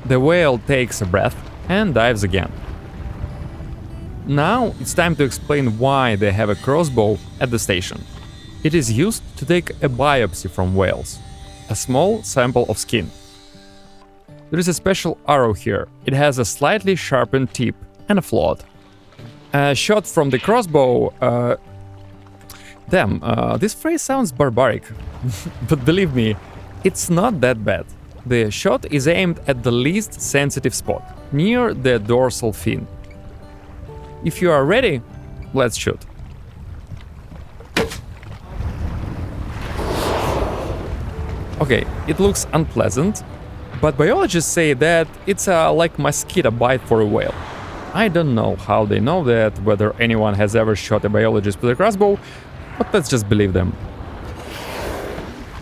The whale takes a breath and dives again. Now it's time to explain why they have a crossbow at the station. It is used to take a biopsy from whales, a small sample of skin. There is a special arrow here. It has a slightly sharpened tip and a float. A shot from the crossbow... this phrase sounds barbaric, but believe me, it's not that bad. The shot is aimed at the least sensitive spot, near the dorsal fin. If you are ready, let's shoot. Okay, it looks unpleasant, but biologists say that it's like mosquito bite for a whale. I don't know how they know that, whether anyone has ever shot a biologist with a crossbow, but let's just believe them.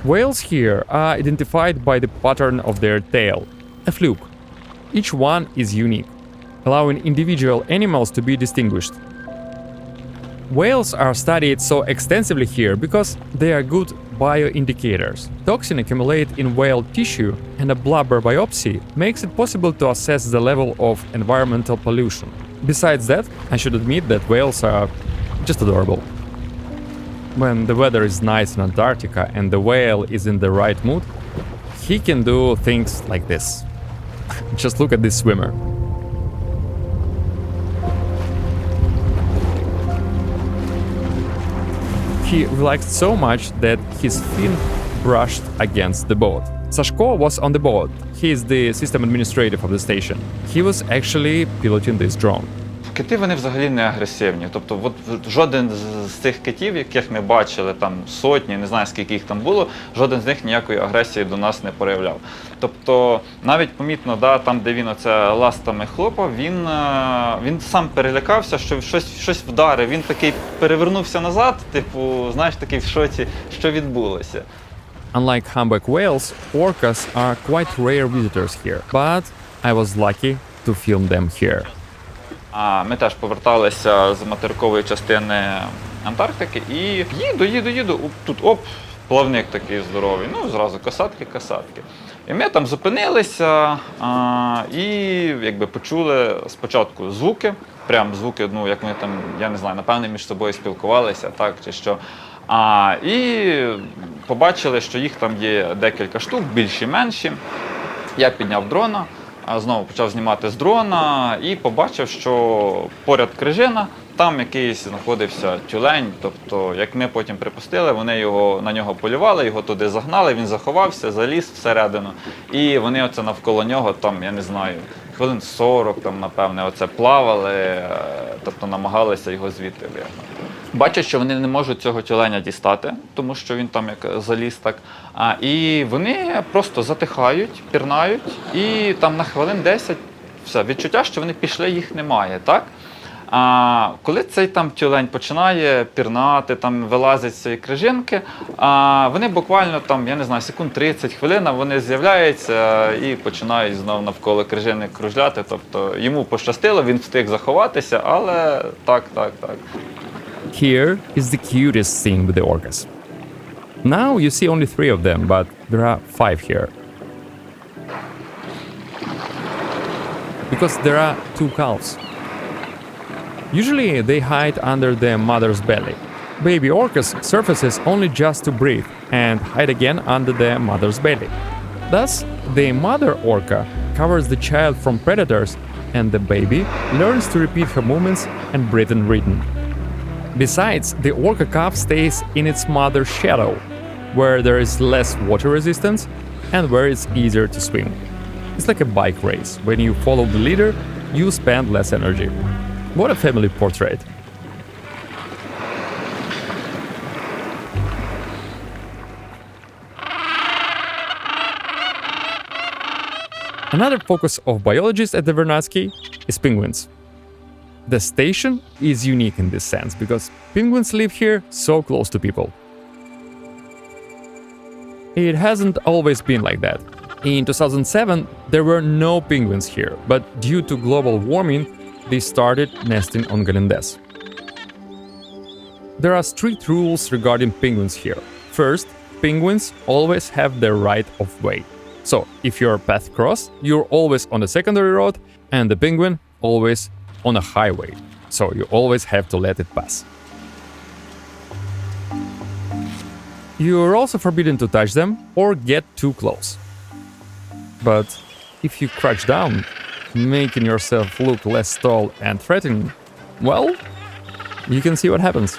Whales here are identified by the pattern of their tail, a fluke. Each one is unique, allowing individual animals to be distinguished. Whales are studied so extensively here because they are good bioindicators. Toxin accumulate in whale tissue, and a blubber biopsy makes it possible to assess the level of environmental pollution. Besides that, I should admit that whales are just adorable. When the weather is nice in Antarctica and the whale is in the right mood, he can do things like this. Just look at this swimmer. He relaxed so much that his fin brushed against the boat. Sashko was on the boat. He is the system administrator of the station. He was actually piloting this drone. Кити, вони взагалі не агресивні. Тобто жоден з цих китів, яких ми бачили, там сотні, не знаю скільки їх там було, жоден з них ніякої агресії до нас не проявляв. Тобто навіть помітно, там де він оце ластами хлопав, він сам перелякався, що щось вдарив. Він такий перевернувся назад, типу, знаєш, такий в шоці, що відбулося. Unlike humpback whales, orcas are quite rare visitors here, but I was lucky to film them here. Ми теж поверталися з материкової частини Антарктики і їду, тут плавник такий здоровий, зразу касатки. І ми там зупинилися і якби почули спочатку звуки, прям звуки, як вони там, я не знаю, напевне між собою спілкувалися, так, чи що. І побачили, що їх там є декілька штук, більші, менші. Я підняв дрона. Знову почав знімати з дрона і побачив, що поряд крижина, там якийсь знаходився тюлень. Тобто, як ми потім припустили, вони на нього полювали, його туди загнали, він заховався, заліз всередину. І вони оце навколо нього, там, я не знаю, хвилин 40, там, напевне, оце плавали, тобто намагалися його звідти вигнати. Бачать, що вони не можуть цього тюленя дістати, тому що він там як заліз так. І вони просто затихають, пірнають, і там на хвилин 10 все, відчуття, що вони пішли, їх немає, так? Коли цей там тюлень починає пірнати, там вилазять з цієї крижинки, вони буквально там, я не знаю, секунд 30 хвилин, вони з'являються і починають знову навколо крижини кружляти. Тобто йому пощастило, він встиг заховатися, але так. Here is the cutest thing with the orcas. Now you see only 3 of them, but there are 5 here. Because there are 2 calves. Usually they hide under their mother's belly. Baby orcas surfaces only just to breathe and hide again under their mother's belly. Thus, the mother orca covers the child from predators and the baby learns to repeat her movements and breathe in rhythm. Besides, the orca calf stays in its mother's shadow, where there is less water resistance and where it's easier to swim. It's like a bike race. When you follow the leader, you spend less energy. What a family portrait. Another focus of biologists at the Vernadsky is penguins. The station is unique in this sense because penguins live here so close to people. It hasn't always been like that. In 2007, there were no penguins here, but due to global warming, they started nesting on Galindez. There are strict rules regarding penguins here. First, penguins always have the right of way. So, if your path cross, you're always on the secondary road, and the penguin always on a highway, so you always have to let it pass. You're also forbidden to touch them or get too close. But if you crouch down, making yourself look less tall and threatening, well, you can see what happens.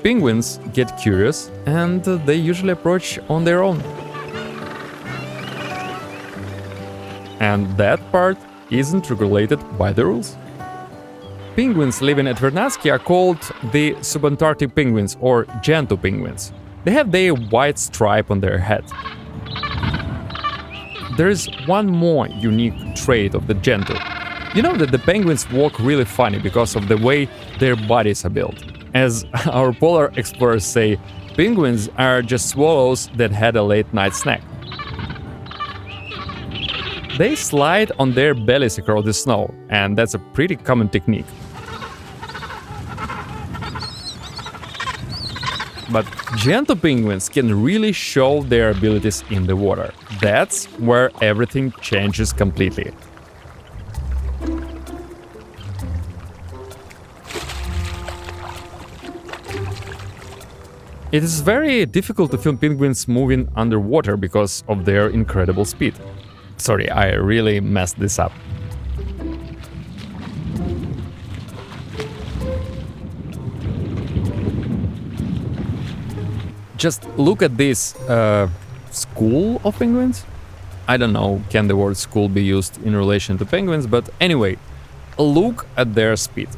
Penguins get curious and they usually approach on their own. And that part isn't regulated by the rules. Penguins living at Vernadsky are called the subantarctic penguins or gentoo penguins. They have their white stripe on their head. There is one more unique trait of the gentoo. You know that the penguins walk really funny because of the way their bodies are built. As our polar explorers say, penguins are just swallows that had a late night snack. They slide on their bellies across the snow, and that's a pretty common technique. But gentle penguins can really show their abilities in the water. That's where everything changes completely. It is very difficult to film penguins moving underwater because of their incredible speed. Sorry, I really messed this up. Just look at this school of penguins. I don't know, can the word school be used in relation to penguins, but anyway, look at their speed.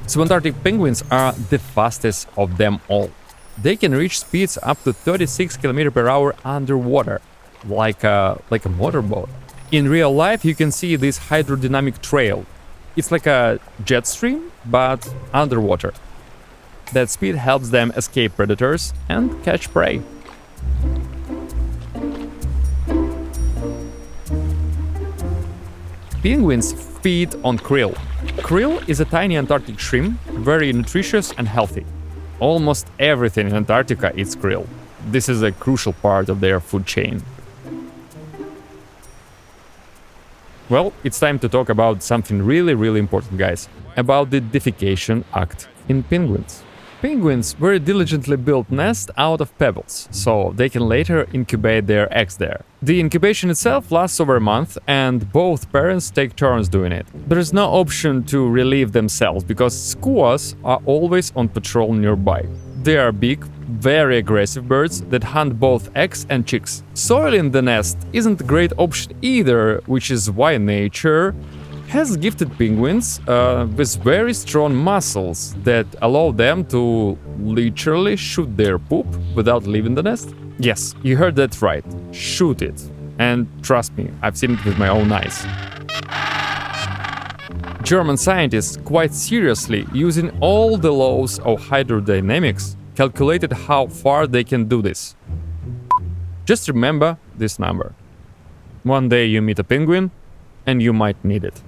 Subantarctic penguins are the fastest of them all. They can reach speeds up to 36 km per hour underwater, like a motorboat. In real life, you can see this hydrodynamic trail. It's like a jet stream, but underwater. That speed helps them escape predators and catch prey. Penguins feed on krill. Krill is a tiny Antarctic shrimp, very nutritious and healthy. Almost everything in Antarctica eats krill. This is a crucial part of their food chain. Well, it's time to talk about something really important, guys. About the defecation act in penguins. Penguins very diligently build nests out of pebbles, so they can later incubate their eggs there. The incubation itself lasts over a month, and both parents take turns doing it. There is no option to relieve themselves, because skuas are always on patrol nearby. They are big, very aggressive birds that hunt both eggs and chicks. Soiling the nest isn't a great option either, which is why nature has gifted penguins with very strong muscles that allow them to literally shoot their poop without leaving the nest. Yes, you heard that right. Shoot it. And trust me, I've seen it with my own eyes. German scientists, quite seriously, using all the laws of hydrodynamics, calculated how far they can do this. Just remember this number. One day you meet a penguin, and you might need it.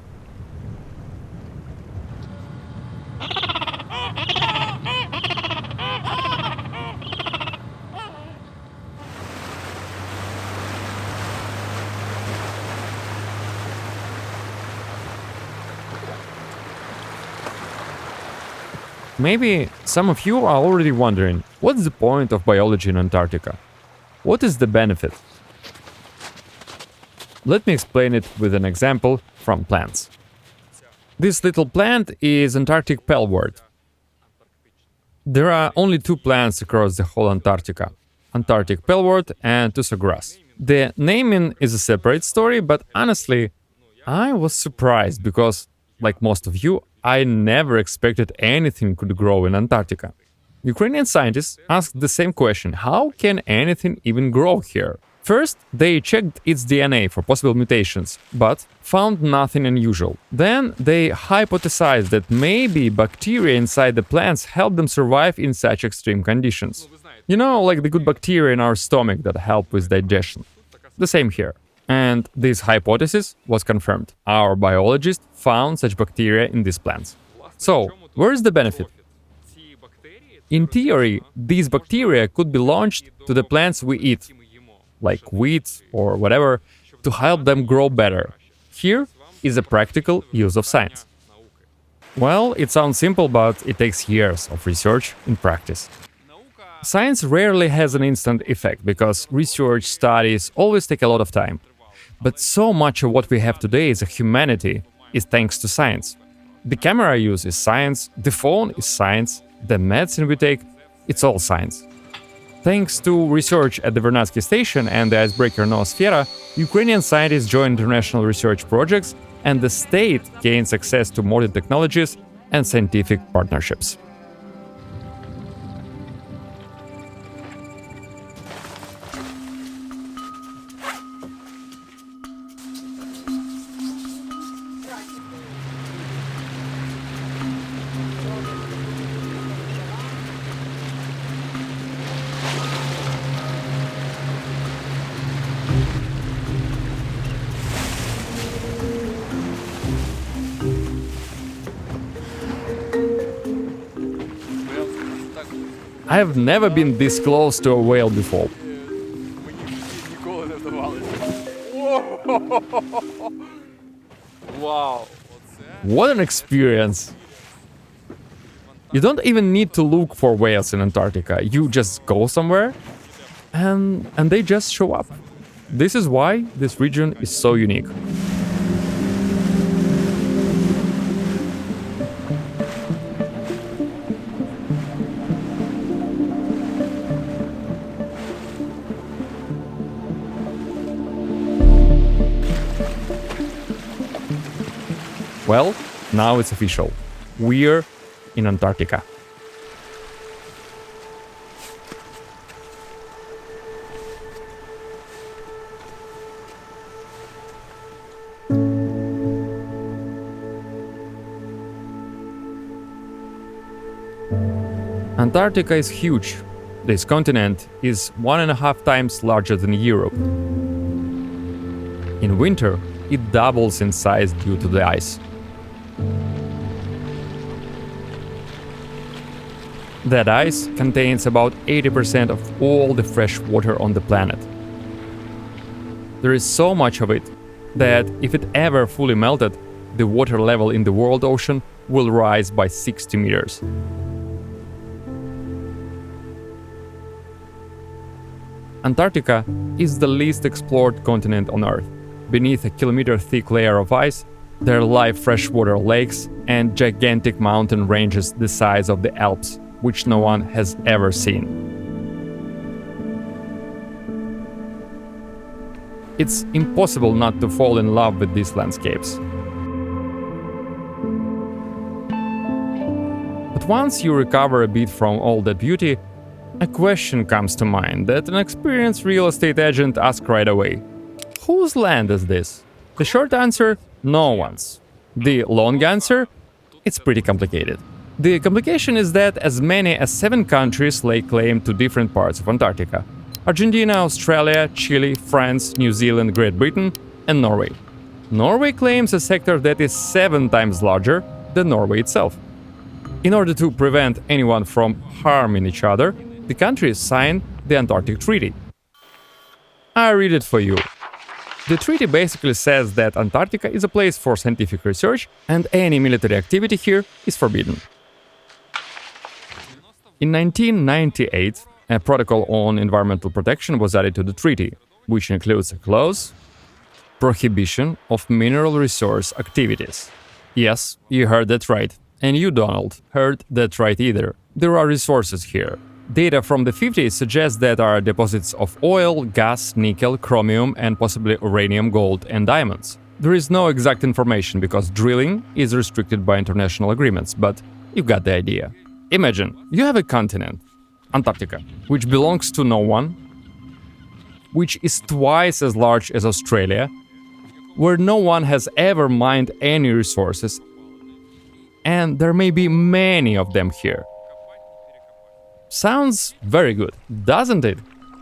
Maybe some of you are already wondering, what's the point of biology in Antarctica? What is the benefit? Let me explain it with an example from plants. This little plant is Antarctic pellwort. There are only two plants across the whole Antarctica: Antarctic pellwort and tussa grass. The naming is a separate story, but honestly, I was surprised because, like most of you, I never expected anything could grow in Antarctica. Ukrainian scientists asked the same question: how can anything even grow here? First, they checked its DNA for possible mutations, but found nothing unusual. Then they hypothesized that maybe bacteria inside the plants help them survive in such extreme conditions. You know, like the good bacteria in our stomach that help with digestion. The same here. And this hypothesis was confirmed. Our biologists found such bacteria in these plants. So, where is the benefit? In theory, these bacteria could be launched to the plants we eat, like wheat or whatever, to help them grow better. Here is a practical use of science. Well, it sounds simple, but it takes years of research in practice. Science rarely has an instant effect, because research studies always take a lot of time. But so much of what we have today as a humanity is thanks to science. The camera I use is science, the phone is science, the medicine we take, it's all science. Thanks to research at the Vernadsky station and the icebreaker Noosfera, Ukrainian scientists join international research projects, and the state gains access to modern technologies and scientific partnerships. I've never been this close to a whale before. What an experience! You don't even need to look for whales in Antarctica. You just go somewhere and they just show up. This is why this region is so unique. Well, now it's official. We're in Antarctica. Antarctica is huge. This continent is 1.5 times larger than Europe. In winter, it doubles in size due to the ice. That ice contains about 80% of all the fresh water on the planet. There is so much of it that if it ever fully melted, the water level in the world ocean will rise by 60 meters. Antarctica is the least explored continent on Earth. Beneath a kilometer-thick layer of ice, there lie freshwater lakes and gigantic mountain ranges the size of the Alps, which no one has ever seen. It's impossible not to fall in love with these landscapes. But once you recover a bit from all that beauty, a question comes to mind that an experienced real estate agent asks right away. Whose land is this? The short answer, no one's. The long answer, it's pretty complicated. The complication is that as many as 7 countries lay claim to different parts of Antarctica. Argentina, Australia, Chile, France, New Zealand, Great Britain, and Norway. Norway claims a sector that is 7 times larger than Norway itself. In order to prevent anyone from harming each other, the countries signed the Antarctic Treaty. I read it for you. The treaty basically says that Antarctica is a place for scientific research and any military activity here is forbidden. In 1998, a protocol on environmental protection was added to the treaty, which includes a clause prohibition of mineral resource activities. Yes, you heard that right. And you, Donald, heard that right either. There are resources here. Data from the 50s suggests that there are deposits of oil, gas, nickel, chromium, and possibly uranium, gold, and diamonds. There is no exact information because drilling is restricted by international agreements, but you got the idea. Imagine, you have a continent, Antarctica, which belongs to no one, which is twice as large as Australia, where no one has ever mined any resources, and there may be many of them here. Sounds very good, doesn't it?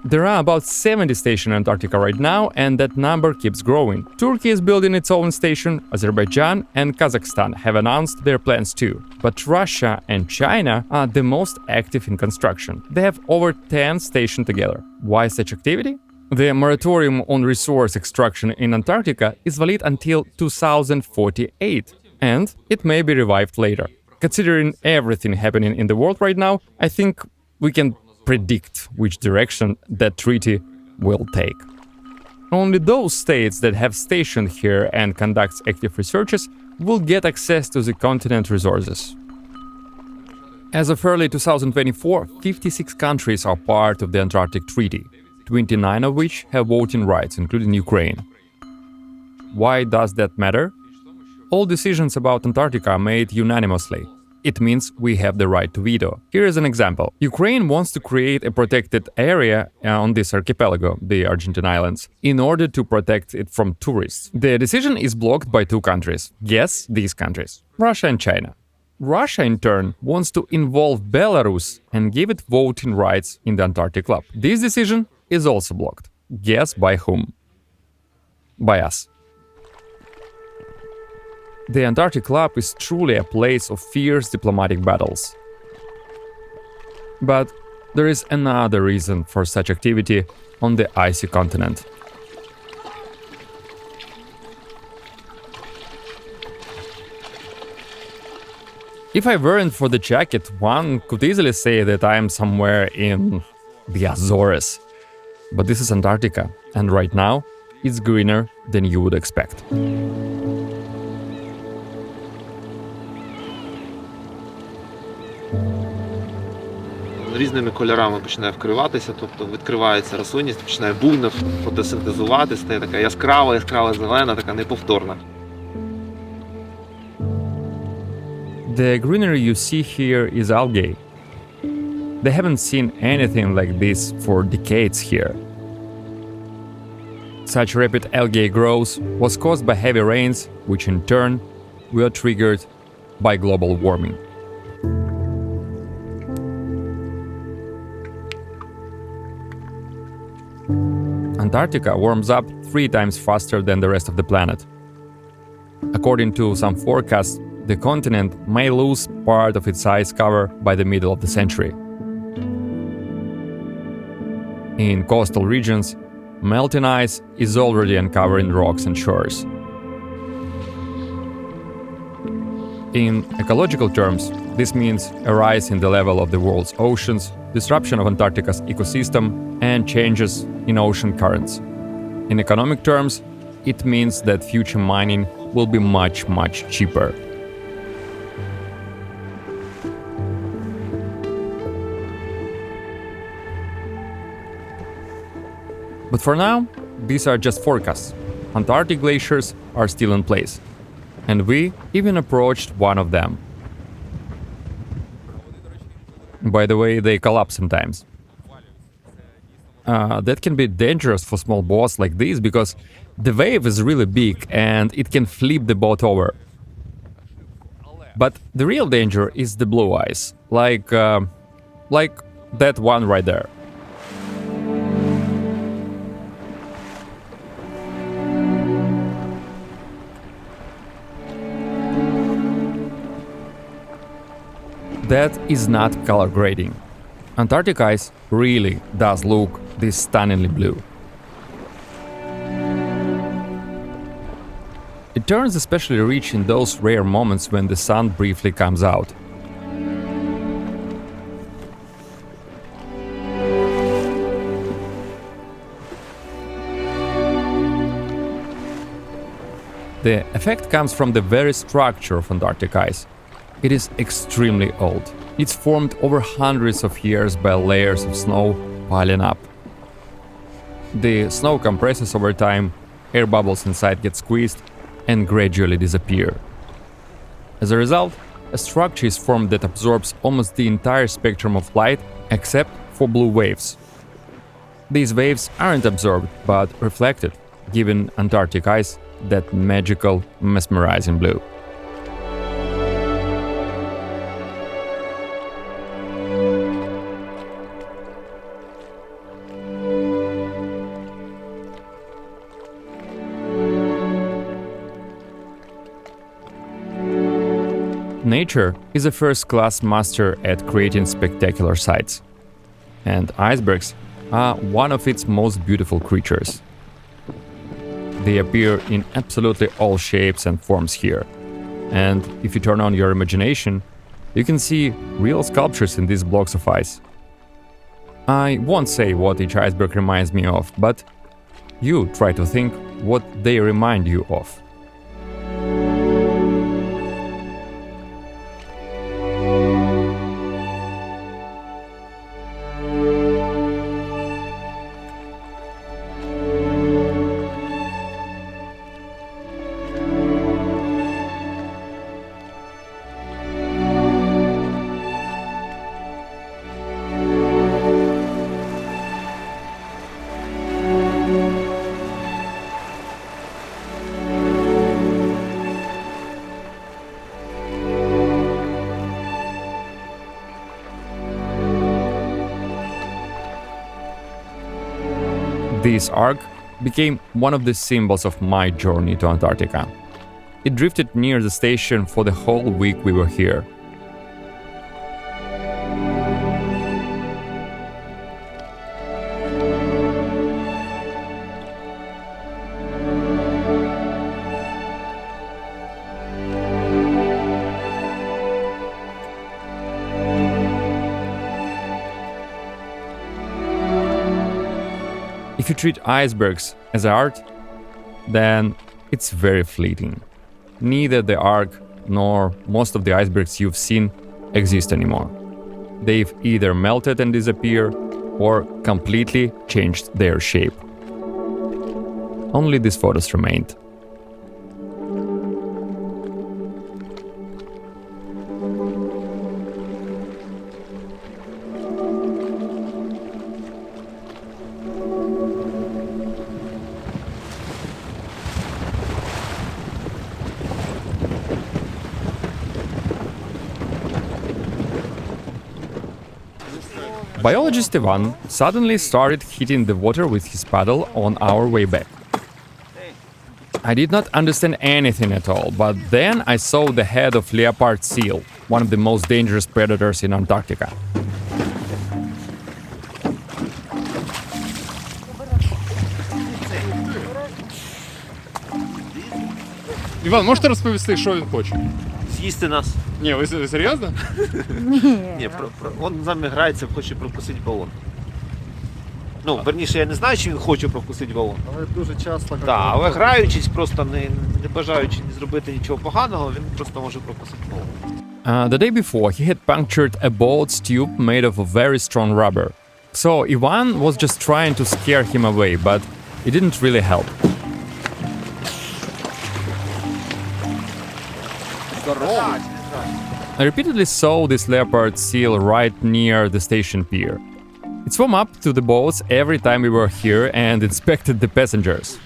There are about 70 stations in Antarctica right now, and that number keeps growing. Turkey is building its own station, Azerbaijan and Kazakhstan have announced their plans too. But Russia and China are the most active in construction. They have over 10 stations together. Why such activity? The moratorium on resource extraction in Antarctica is valid until 2048, and it may be revived later. Considering everything happening in the world right now, I think we can predict which direction that treaty will take. Only those states that have stationed here and conduct active researches will get access to the continent resources. As of early 2024, 56 countries are part of the Antarctic Treaty, 29 of which have voting rights, including Ukraine. Why does that matter? All decisions about Antarctica are made unanimously. It means we have the right to veto. Here is an example. Ukraine wants to create a protected area on this archipelago, the Argentine Islands, in order to protect it from tourists. The decision is blocked by 2 countries. Guess these countries: Russia and China. Russia, in turn, wants to involve Belarus and give it voting rights in the Antarctic Club. This decision is also blocked. Guess by whom? By us. The Antarctic Club is truly a place of fierce diplomatic battles. But there is another reason for such activity on the icy continent. If I weren't for the jacket, one could easily say that I am somewhere in the Azores. But this is Antarctica, and right now it's greener than you would expect. Різними кольорами починає вкриватися, тобто відкривається рослинність, починає буйно фотосинтезувати, стає така яскрава, зелена, така неповторна. The greenery you see here is algae. They haven't seen anything like this for decades here. Such rapid algae growth was caused by heavy rains, which in turn were triggered by global warming. Antarctica warms up 3 times faster than the rest of the planet. According to some forecasts, the continent may lose part of its ice cover by the middle of the century. In coastal regions, melting ice is already uncovering rocks and shores. In ecological terms, this means a rise in the level of the world's oceans, disruption of Antarctica's ecosystem, and changes in ocean currents. In economic terms, it means that future mining will be much cheaper. But for now, these are just forecasts. Antarctic glaciers are still in place. And we even approached one of them. By the way, they collapse sometimes. That can be dangerous for small boats like this, because the wave is really big and it can flip the boat over. But the real danger is the blue ice, like that one right there. That is not color grading. Antarctic ice really does look this stunningly blue. It turns especially rich in those rare moments when the sun briefly comes out. The effect comes from the very structure of Antarctic ice. It is extremely old. It's formed over hundreds of years by layers of snow piling up. The snow compresses over time, air bubbles inside get squeezed and gradually disappear. As a result, a structure is formed that absorbs almost the entire spectrum of light except for blue waves. These waves aren't absorbed but reflected, giving Antarctic ice that magical, mesmerizing blue. Nature is a first-class master at creating spectacular sights, and icebergs are one of its most beautiful creatures. They appear in absolutely all shapes and forms here, and if you turn on your imagination, you can see real sculptures in these blocks of ice. I won't say what each iceberg reminds me of, but you try to think what they remind you of. This arc became one of the symbols of my journey to Antarctica. It drifted near the station for the whole week we were here. If you treat icebergs as art, then it's very fleeting. Neither the arc nor most of the icebergs you've seen exist anymore. They've either melted and disappeared or completely changed their shape. Only these photos remained. Biologist Ivan suddenly started hitting the water with his paddle on our way back. I did not understand anything at all, but then I saw the head of leopard seal, one of the most dangerous predators in Antarctica. Іван, можете розповісти, що він хоче? З'їсти нас. Ні, ви серйозно? Ні, він з нами грається, хоче пропустити балон. Ну, верніше, я не знаю, чи він хоче пропустити балон. Але дуже часто... Так, але граючись, просто не бажаючи зробити нічого поганого, він просто може пропустити балон. The day before, he had punctured a boat's tube made of a very strong rubber. So Ivan was just trying to scare him away, but it didn't really help. I repeatedly saw this leopard seal right near the station pier. It swam up to the boats every time we were here and inspected the passengers.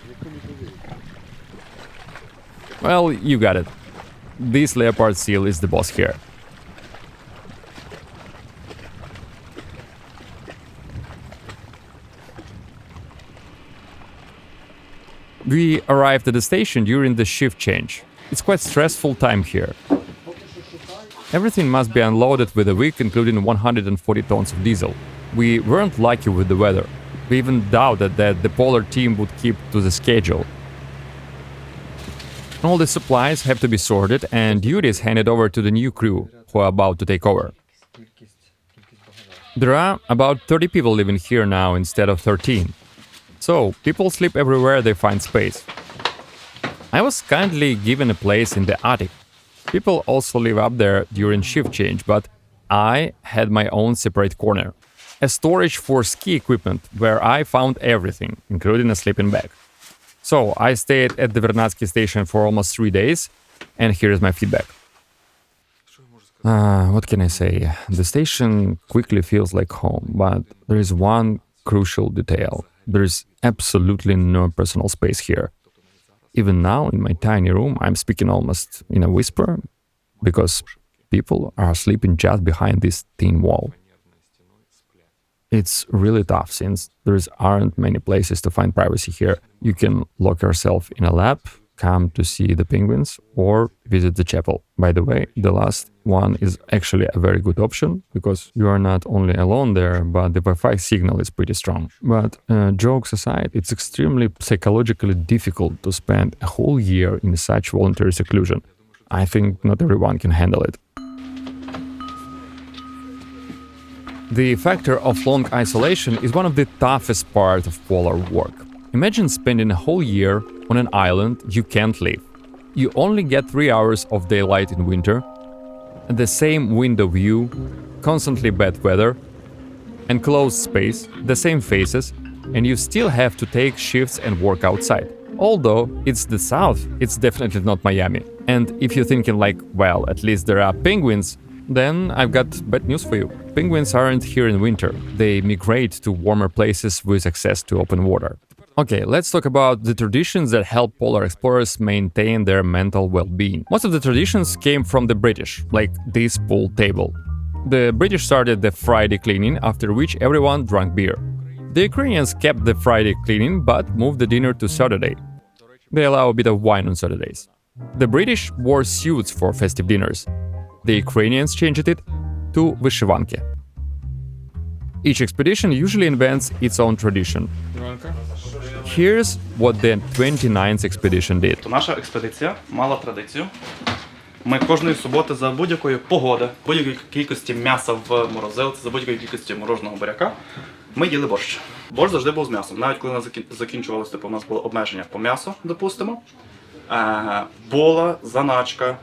Well, you got it. This leopard seal is the boss here. We arrived at the station during the shift change. It's quite stressful time here. Everything must be unloaded with a week, including 140 tons of diesel. We weren't lucky with the weather. We even doubted that the polar team would keep to the schedule. All the supplies have to be sorted and duties handed over to the new crew who are about to take over. There are about 30 people living here now instead of 13. So, people sleep everywhere they find space. I was kindly given a place in the attic. People also live up there during shift change, but I had my own separate corner. A storage for ski equipment where I found everything, including a sleeping bag. So, I stayed at the Vernadsky station for almost 3 days, and here is my feedback. What can I say? The station quickly feels like home, but there is one crucial detail. There is absolutely no personal space here. Even now, in my tiny room, I'm speaking almost in a whisper, because people are sleeping just behind this thin wall. It's really tough, since there aren't many places to find privacy here. You can lock yourself in a lab, come to see the penguins, or visit the chapel. By the way, the last one is actually a very good option, because you are not only alone there, but the Wi-Fi signal is pretty strong. But jokes aside, it's extremely psychologically difficult to spend a whole year in such voluntary seclusion. I think not everyone can handle it. The factor of long isolation is one of the toughest parts of polar work. Imagine spending a whole year on an island you can't leave. You only get 3 hours of daylight in winter, the same window view, constantly bad weather, enclosed space, the same faces, and you still have to take shifts and work outside. Although it's the south, it's definitely not Miami. And if you're thinking like, well, at least there are penguins, then I've got bad news for you. Penguins aren't here in winter. They migrate to warmer places with access to open water. Okay, let's talk about the traditions that help polar explorers maintain their mental well-being. Most of the traditions came from the British, like this pool table. The British started the Friday cleaning, after which everyone drank beer. The Ukrainians kept the Friday cleaning, but moved the dinner to Saturday. They allow a bit of wine on Saturdays. The British wore suits for festive dinners. The Ukrainians changed it to вишиванки. Each expedition usually invents its own tradition. Here's what the 29th expedition did. Наша експедиція мала традицію. Ми кожної суботи за будь-якої погоди, будь-якої кількості м'яса в морозилці, за будь-якої кількості мороженого буряка, Ми їли борщ. Борщ завжди був з м'ясом. Навіть коли закінчувалося, типу, у нас було обмеження по м'ясу, допустимо. Була заначка,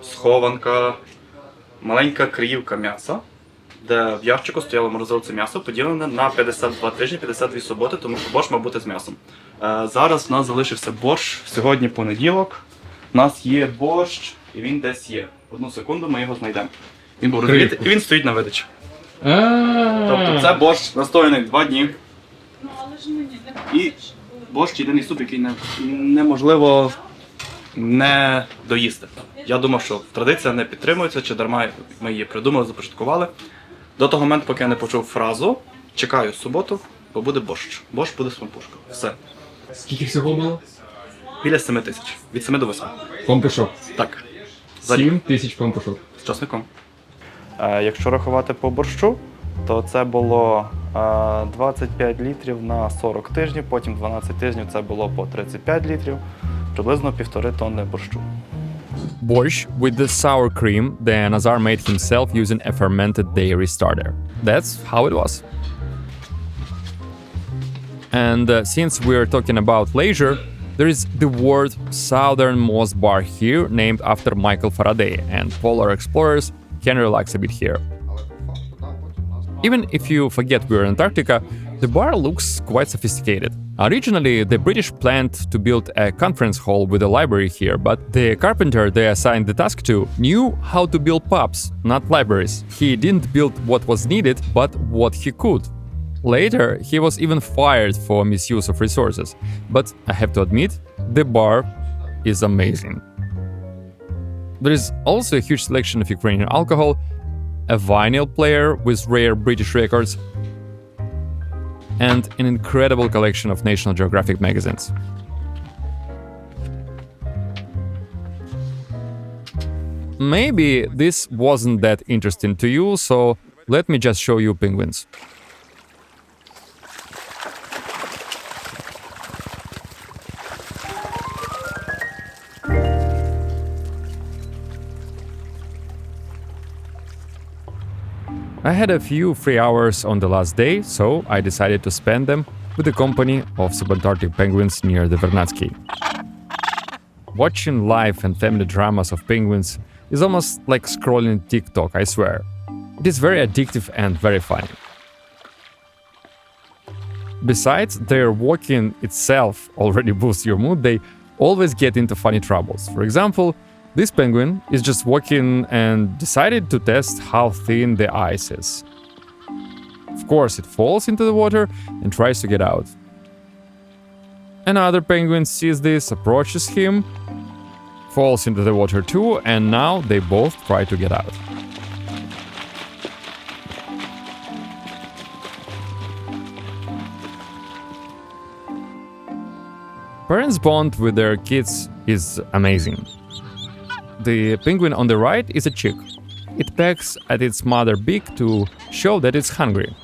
схованка, маленька крівка м'яса, де в ящику стояло морозилце м'ясо, поділене на 52 тижні, 52 суботи, тому що борщ мав бути з м'ясом. Зараз в нас залишився борщ. Сьогодні понеділок. У нас є борщ, і він десь є. Одну секунду, ми його знайдемо. Він був розбитий, і він стоїть на видачі. Тобто це борщ настояний 2 дні. І борщ єдиний суп, який неможливо не доїсти. Я думав, що традиція не підтримується, чи дарма ми її придумали, започаткували. До того моменту, поки я не почув фразу «чекаю суботу, бо буде борщ». Борщ буде з пампушкою. Все. Скільки всього було? Біля 7 тисяч. Від 7 до 8. Пампушок. Так. 7 тисяч пампушок. З часником. Якщо рахувати по борщу, то це було 25 літрів на 40 тижнів, потім 12 тижнів це було по 35 літрів, приблизно 1,5 тонни борщу. Borscht with the sour cream the Nazar made himself using a fermented dairy starter. That's how it was. And since we're talking about leisure, there is the world's southernmost bar here, named after Michael Faraday, and polar explorers can relax a bit here. Even if you forget we're in Antarctica, the bar looks quite sophisticated. Originally, the British planned to build a conference hall with a library here, but the carpenter they assigned the task to knew how to build pubs, not libraries. He didn't build what was needed, but what he could. Later, he was even fired for misuse of resources. But I have to admit, the bar is amazing. There is also a huge selection of Ukrainian alcohol, a vinyl player with rare British records, and an incredible collection of National Geographic magazines. Maybe this wasn't that interesting to you, so let me just show you penguins. I had a few free hours on the last day, so I decided to spend them with the company of subantarctic penguins near the Vernadsky. Watching life and family dramas of penguins is almost like scrolling TikTok, I swear. It is very addictive and very funny. Besides, their walking itself already boosts your mood, they always get into funny troubles. For example, this penguin is just walking and decided to test how thin the ice is. Of course, it falls into the water and tries to get out. Another penguin sees this, approaches him, falls into the water too, and now they both try to get out. Parents' bond with their kids is amazing. The penguin on the right is a chick. It pecks at its mother beak to show that it's hungry.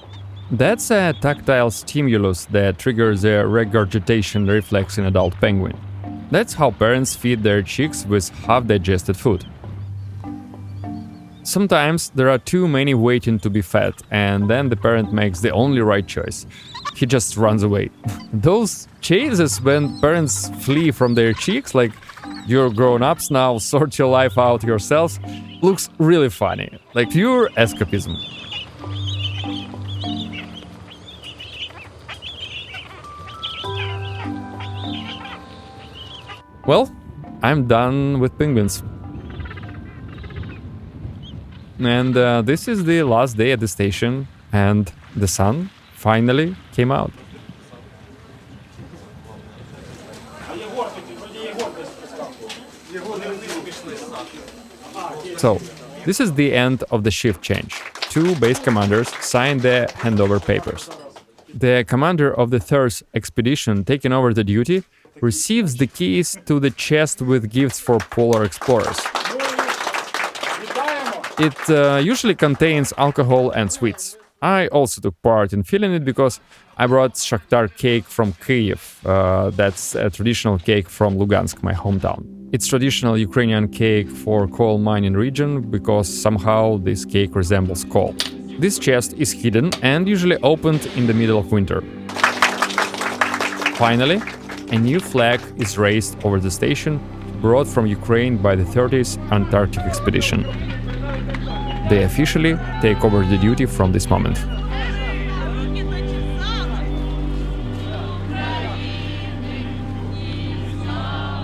That's a tactile stimulus that triggers a regurgitation reflex in adult penguin. That's how parents feed their chicks with half-digested food. Sometimes there are too many waiting to be fed, and then the parent makes the only right choice. He just runs away. Those chases when parents flee from their chicks, like you're grown-ups now, sort your life out yourselves, looks really funny, like pure escapism. Well, I'm done with penguins. And this is the last day at the station, and the sun finally came out. So, this is the end of the shift change. 2 base commanders signed the handover papers. The commander of the third expedition taking over the duty receives the keys to the chest with gifts for polar explorers. It usually contains alcohol and sweets. I also took part in filling it because I brought Shakhtar cake from Kyiv. That's a traditional cake from Lugansk, my hometown. It's traditional Ukrainian cake for coal mining region because somehow this cake resembles coal. This chest is hidden and usually opened in the middle of winter. Finally, a new flag is raised over the station, brought from Ukraine by the 30th Antarctic expedition. They officially take over the duty from this moment.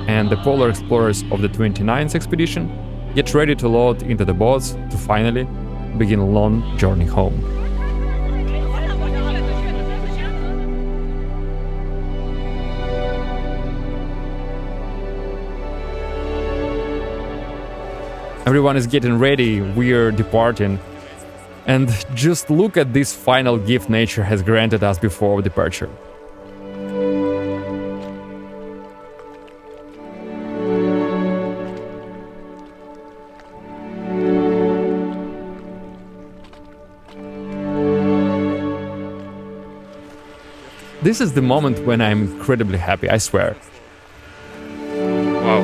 And the polar explorers of the 29th expedition get ready to load into the boats to finally begin a long journey home. Everyone is getting ready, we're departing. And just look at this final gift nature has granted us before departure. This is the moment when I'm incredibly happy, I swear. Вау.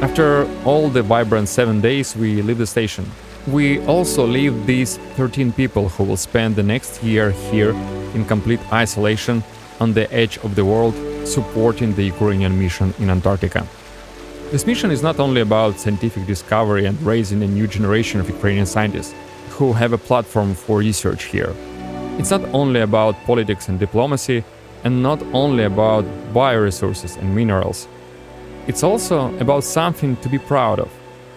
After all the vibrant 7 days, we leave the station. We also leave these 13 people who will spend the next year here in complete isolation on the edge of the world, supporting the Ukrainian mission in Antarctica. This mission is not only about scientific discovery and raising a new generation of Ukrainian scientists who have a platform for research here. It's not only about politics and diplomacy, and not only about bioresources and minerals. It's also about something to be proud of.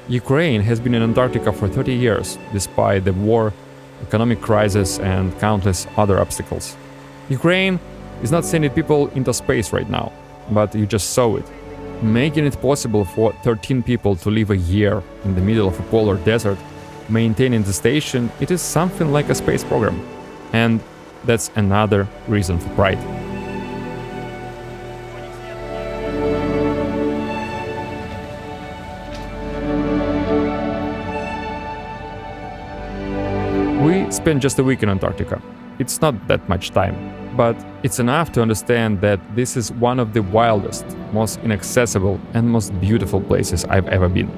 Ukraine has been in Antarctica for 30 years, despite the war, economic crisis, and countless other obstacles. Ukraine is not sending people into space right now, but you just saw it. Making it possible for 13 people to live a year in the middle of a polar desert, maintaining the station, it is something like a space program. And that's another reason for pride. We spent just a week in Antarctica. It's not that much time, but it's enough to understand that this is one of the wildest, most inaccessible, and most beautiful places I've ever been.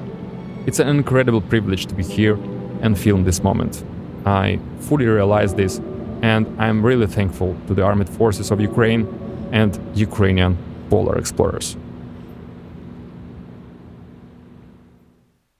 It's an incredible privilege to be here and film this moment. I fully realize this, and I'm really thankful to the Armed Forces of Ukraine and Ukrainian polar explorers.